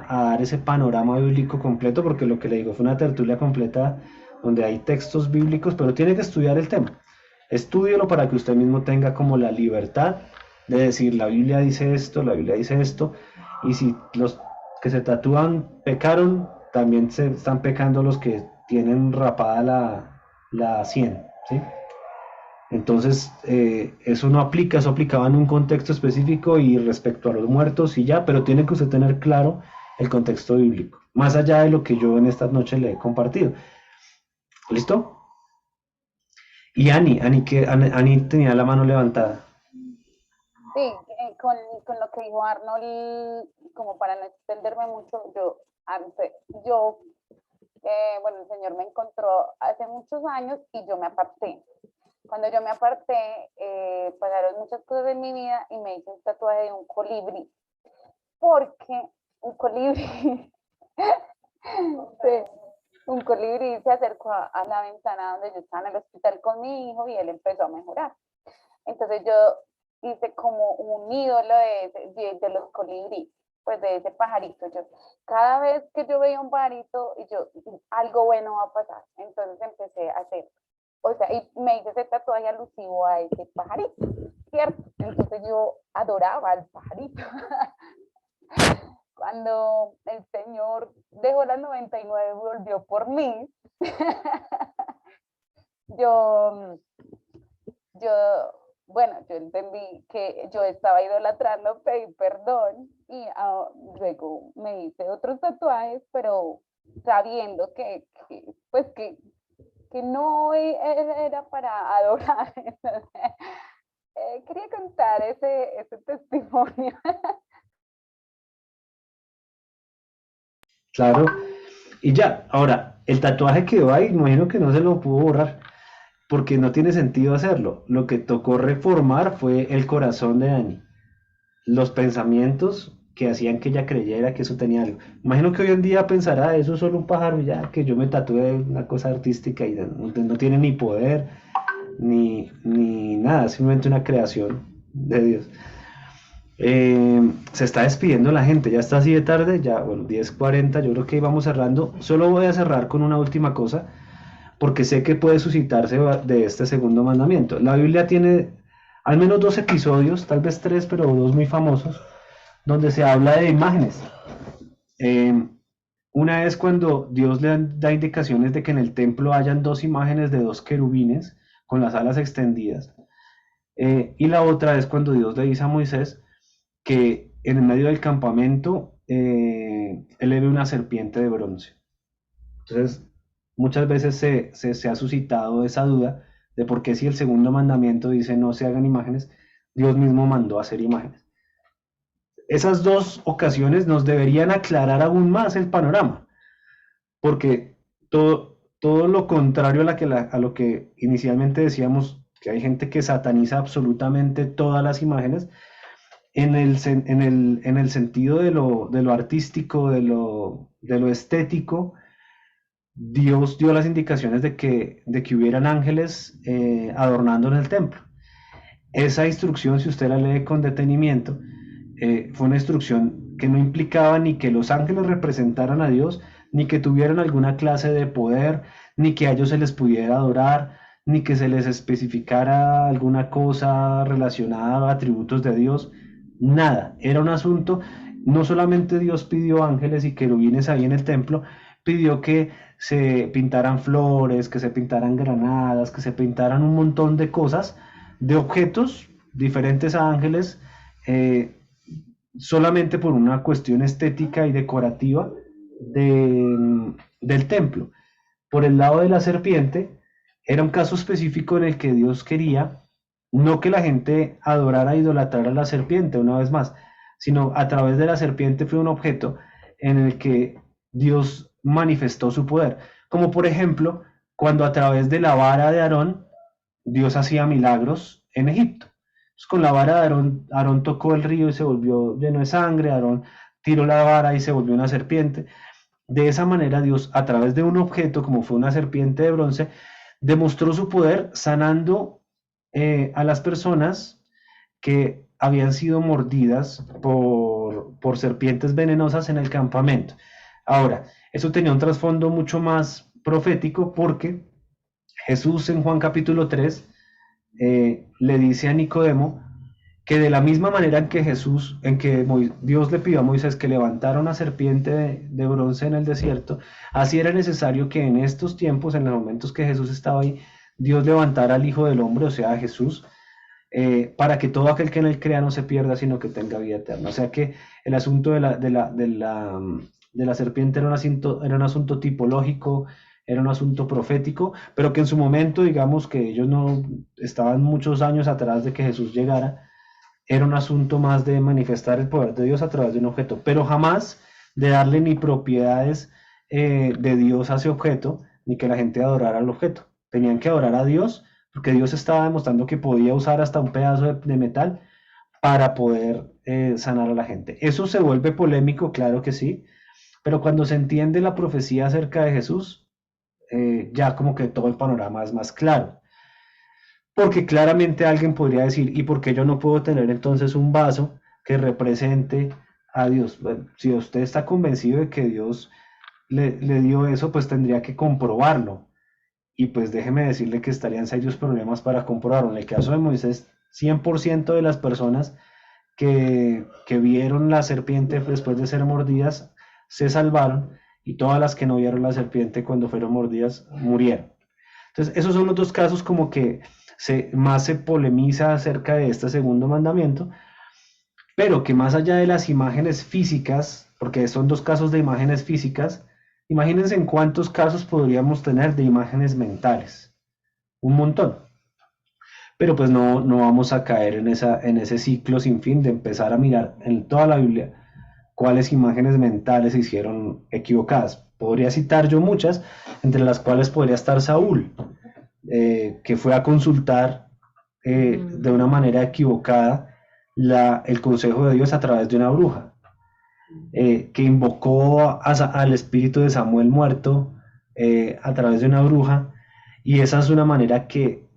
dar ese panorama bíblico completo, porque lo que le digo fue una tertulia completa donde hay textos bíblicos, pero tiene que estudiar el tema. Estúdielo para que usted mismo tenga como la libertad de decir, la Biblia dice esto, la Biblia dice esto, y si los que se tatúan pecaron, también se están pecando los que tienen rapada la 100, ¿sí? Entonces, eso no aplica, eso aplicaba en un contexto específico y respecto a los muertos y ya, pero tiene que usted tener claro el contexto bíblico, más allá de lo que yo en esta noche le he compartido. ¿Listo? Y Ani tenía la mano levantada. Sí, con lo que dijo Arnold, como para no extenderme mucho, bueno, el Señor me encontró hace muchos años y yo me aparté. Cuando yo me aparté, pasaron muchas cosas en mi vida y me hice un tatuaje de un colibrí, porque un colibrí, sí, un colibrí se acercó a la ventana donde yo estaba en el hospital con mi hijo y él empezó a mejorar. Entonces yo hice como un ídolo de los colibríes, pues de ese pajarito. Cada vez que yo veía un pajarito, algo bueno va a pasar. Entonces empecé a hacer. O sea, y me hice ese tatuaje alusivo a ese pajarito, ¿cierto? Entonces yo adoraba al pajarito. Cuando el Señor dejó las 99 y volvió por mí, yo entendí que yo estaba idolatrando, pedí perdón y luego me hice otros tatuajes, pero sabiendo que no era para adorar. Entonces, quería contar ese testimonio. Claro, y ya, ahora, el tatuaje quedó ahí, imagino que no se lo pudo borrar, porque no tiene sentido hacerlo. Lo que tocó reformar fue el corazón de Dani, los pensamientos que hacían que ella creyera que eso tenía algo. Imagino que hoy en día pensará, eso es solo un pájaro, ya que yo me tatué una cosa artística y no tiene ni poder, ni nada, simplemente una creación de Dios. Se está despidiendo la gente, ya está así de tarde, ya, bueno, 10:40, yo creo que vamos cerrando. Solo voy a cerrar con una última cosa, porque sé que puede suscitarse de este segundo mandamiento. La Biblia tiene al menos 2 episodios, tal vez 3, pero 2 muy famosos, donde se habla de imágenes. Una es cuando Dios le da indicaciones de que en el templo hayan 2 imágenes de 2 querubines con las alas extendidas. Y la otra es cuando Dios le dice a Moisés que en el medio del campamento él ve una serpiente de bronce. Entonces, muchas veces se ha suscitado esa duda de por qué si el segundo mandamiento dice no se hagan imágenes, Dios mismo mandó a hacer imágenes. Esas dos ocasiones nos deberían aclarar aún más el panorama, porque todo lo contrario a lo que inicialmente decíamos, que hay gente que sataniza absolutamente todas las imágenes, en el sentido de lo artístico, de lo estético, Dios dio las indicaciones de que hubieran ángeles adornando en el templo. Esa instrucción, si usted la lee con detenimiento, fue una instrucción que no implicaba ni que los ángeles representaran a Dios, ni que tuvieran alguna clase de poder, ni que a ellos se les pudiera adorar, ni que se les especificara alguna cosa relacionada a atributos de Dios. Nada, era un asunto, no solamente Dios pidió ángeles y querubines ahí en el templo, pidió que se pintaran flores, que se pintaran granadas, que se pintaran un montón de cosas, de objetos diferentes a ángeles, solamente por una cuestión estética y decorativa del templo. Por el lado de la serpiente, era un caso específico en el que Dios quería no que la gente adorara e idolatrara a la serpiente, una vez más, sino a través de la serpiente fue un objeto en el que Dios manifestó su poder. Como por ejemplo, cuando a través de la vara de Aarón, Dios hacía milagros en Egipto. Entonces, con la vara de Aarón, Aarón tocó el río y se volvió lleno de sangre, Aarón tiró la vara y se volvió una serpiente. De esa manera Dios, a través de un objeto como fue una serpiente de bronce, demostró su poder sanando a las personas que habían sido mordidas por serpientes venenosas en el campamento. Ahora, eso tenía un trasfondo mucho más profético porque Jesús en Juan capítulo 3 le dice a Nicodemo que de la misma manera en que Dios le pidió a Moisés que levantara una serpiente de bronce en el desierto, así era necesario que en estos tiempos, en los momentos que Jesús estaba ahí, Dios levantara al Hijo del Hombre, o sea, a Jesús, para que todo aquel que en él crea no se pierda, sino que tenga vida eterna. O sea que el asunto de la serpiente era un asunto tipológico, era un asunto profético, pero que en su momento, digamos que ellos no estaban muchos años atrás de que Jesús llegara, era un asunto más de manifestar el poder de Dios a través de un objeto, pero jamás de darle ni propiedades de Dios a ese objeto, ni que la gente adorara al objeto. Tenían que adorar a Dios, porque Dios estaba demostrando que podía usar hasta un pedazo de metal para poder sanar a la gente. Eso se vuelve polémico, claro que sí, pero cuando se entiende la profecía acerca de Jesús, ya como que todo el panorama es más claro. Porque claramente alguien podría decir, ¿y por qué yo no puedo tener entonces un vaso que represente a Dios? Bueno, si usted está convencido de que Dios le dio eso, pues tendría que comprobarlo. Y pues déjeme decirle que estarían serios problemas para comprobarlo. En el caso de Moisés, 100% de las personas que vieron la serpiente después de ser mordidas se salvaron, y todas las que no vieron la serpiente cuando fueron mordidas murieron. Entonces, esos son los dos casos como que más se polemiza acerca de este segundo mandamiento, pero que más allá de las imágenes físicas, porque son dos casos de imágenes físicas, imagínense en cuántos casos podríamos tener de imágenes mentales. Un montón. Pero pues no vamos a caer en ese ciclo sin fin de empezar a mirar en toda la Biblia cuáles imágenes mentales se hicieron equivocadas. Podría citar yo muchas, entre las cuales podría estar Saúl, que fue a consultar de una manera equivocada el consejo de Dios a través de una bruja. Que invocó al espíritu de Samuel muerto a través de una bruja, y esa es una manera que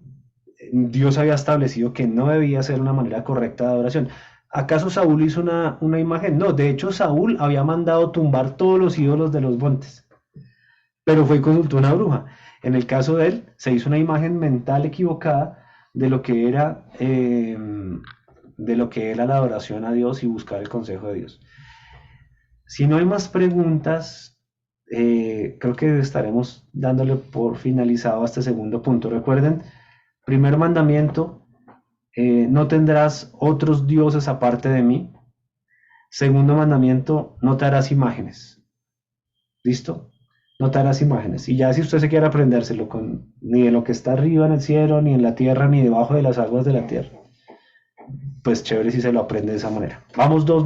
Dios había establecido que no debía ser una manera correcta de adoración. ¿Acaso Saúl hizo una imagen? No, de hecho Saúl había mandado tumbar todos los ídolos de los montes, pero fue y consultó a una bruja. En el caso de él, se hizo una imagen mental equivocada de lo que era la adoración a Dios y buscar el consejo de Dios. Si no hay más preguntas, creo que estaremos dándole por finalizado a este segundo punto. Recuerden, primer mandamiento, no tendrás otros dioses aparte de mí. Segundo mandamiento, no te harás imágenes. ¿Listo? No te harás imágenes. Y ya si usted se quiere aprendérselo ni de lo que está arriba en el cielo, ni en la tierra, ni debajo de las aguas de la tierra, pues chévere si se lo aprende de esa manera. Vamos dos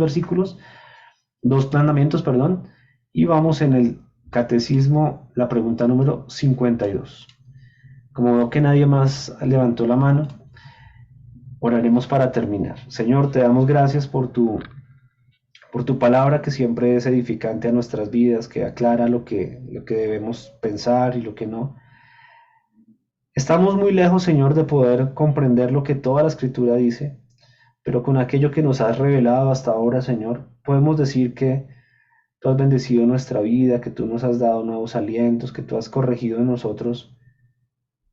mandamientos, perdón, y vamos en el catecismo, la pregunta número 52. Como veo que nadie más levantó la mano, oraremos para terminar. Señor, te damos gracias por tu palabra, que siempre es edificante a nuestras vidas, que aclara lo que debemos pensar y lo que no. Estamos muy lejos, Señor, de poder comprender lo que toda la Escritura dice, pero con aquello que nos has revelado hasta ahora, Señor, podemos decir que tú has bendecido nuestra vida, que tú nos has dado nuevos alientos, que tú has corregido en nosotros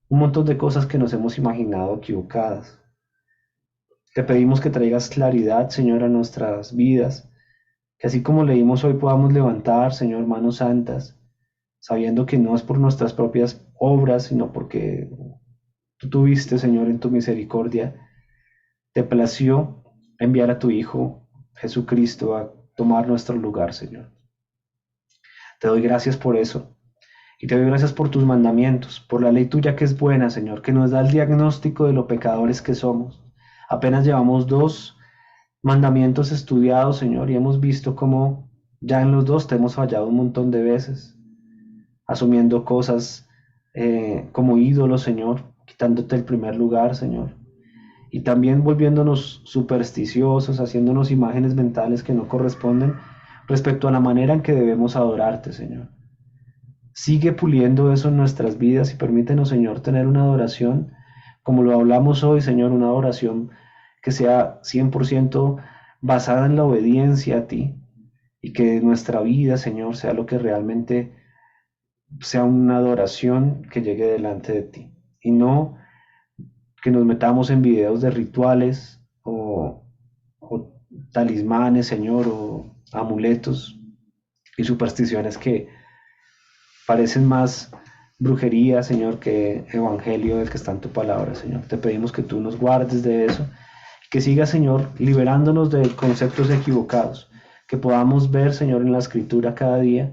un montón de cosas que nos hemos imaginado equivocadas. Te pedimos que traigas claridad, Señor, a nuestras vidas, que así como leímos hoy podamos levantar, Señor, manos santas, sabiendo que no es por nuestras propias obras, sino porque tú tuviste, Señor, en tu misericordia, te plació enviar a tu Hijo Jesucristo a tomar nuestro lugar, Señor. Te doy gracias por eso. Y te doy gracias por tus mandamientos, por la ley tuya que es buena, Señor, que nos da el diagnóstico de lo pecadores que somos. Apenas llevamos 2 mandamientos estudiados, Señor, y hemos visto cómo ya en los 2 te hemos fallado un montón de veces, asumiendo cosas como ídolos, Señor, quitándote el primer lugar, Señor, y también volviéndonos supersticiosos, haciéndonos imágenes mentales que no corresponden respecto a la manera en que debemos adorarte, Señor. Sigue puliendo eso en nuestras vidas y permítenos, Señor, tener una adoración, como lo hablamos hoy, Señor, una adoración que sea 100% basada en la obediencia a ti, y que nuestra vida, Señor, sea lo que realmente sea una adoración que llegue delante de ti, y no que nos metamos en videos de rituales o talismanes, Señor, o amuletos y supersticiones que parecen más brujería, Señor, que evangelio del que está en tu palabra, Señor. Te pedimos que tú nos guardes de eso, que sigas, Señor, liberándonos de conceptos equivocados, que podamos ver, Señor, en la Escritura cada día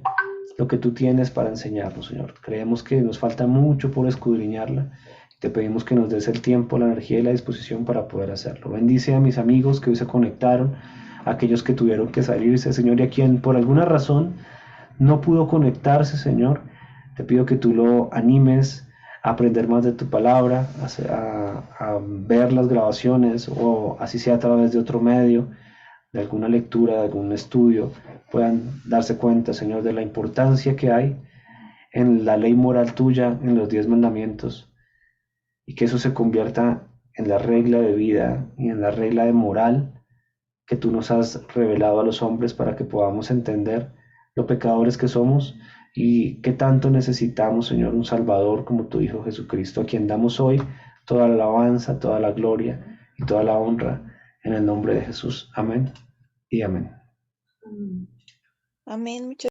lo que tú tienes para enseñarnos, Señor. Creemos que nos falta mucho por escudriñarla. Te pedimos que nos des el tiempo, la energía y la disposición para poder hacerlo. Bendice a mis amigos que hoy se conectaron, a aquellos que tuvieron que salirse, Señor, y a quien por alguna razón no pudo conectarse, Señor. Te pido que tú lo animes a aprender más de tu palabra, a ver las grabaciones, o así sea a través de otro medio, de alguna lectura, de algún estudio, puedan darse cuenta, Señor, de la importancia que hay en la ley moral tuya, en los 10 mandamientos, y que eso se convierta en la regla de vida y en la regla de moral que tú nos has revelado a los hombres, para que podamos entender lo pecadores que somos y qué tanto necesitamos, Señor, un Salvador como tu Hijo Jesucristo, a quien damos hoy toda la alabanza, toda la gloria y toda la honra, en el nombre de Jesús. Amén y amén. Amén. Muchas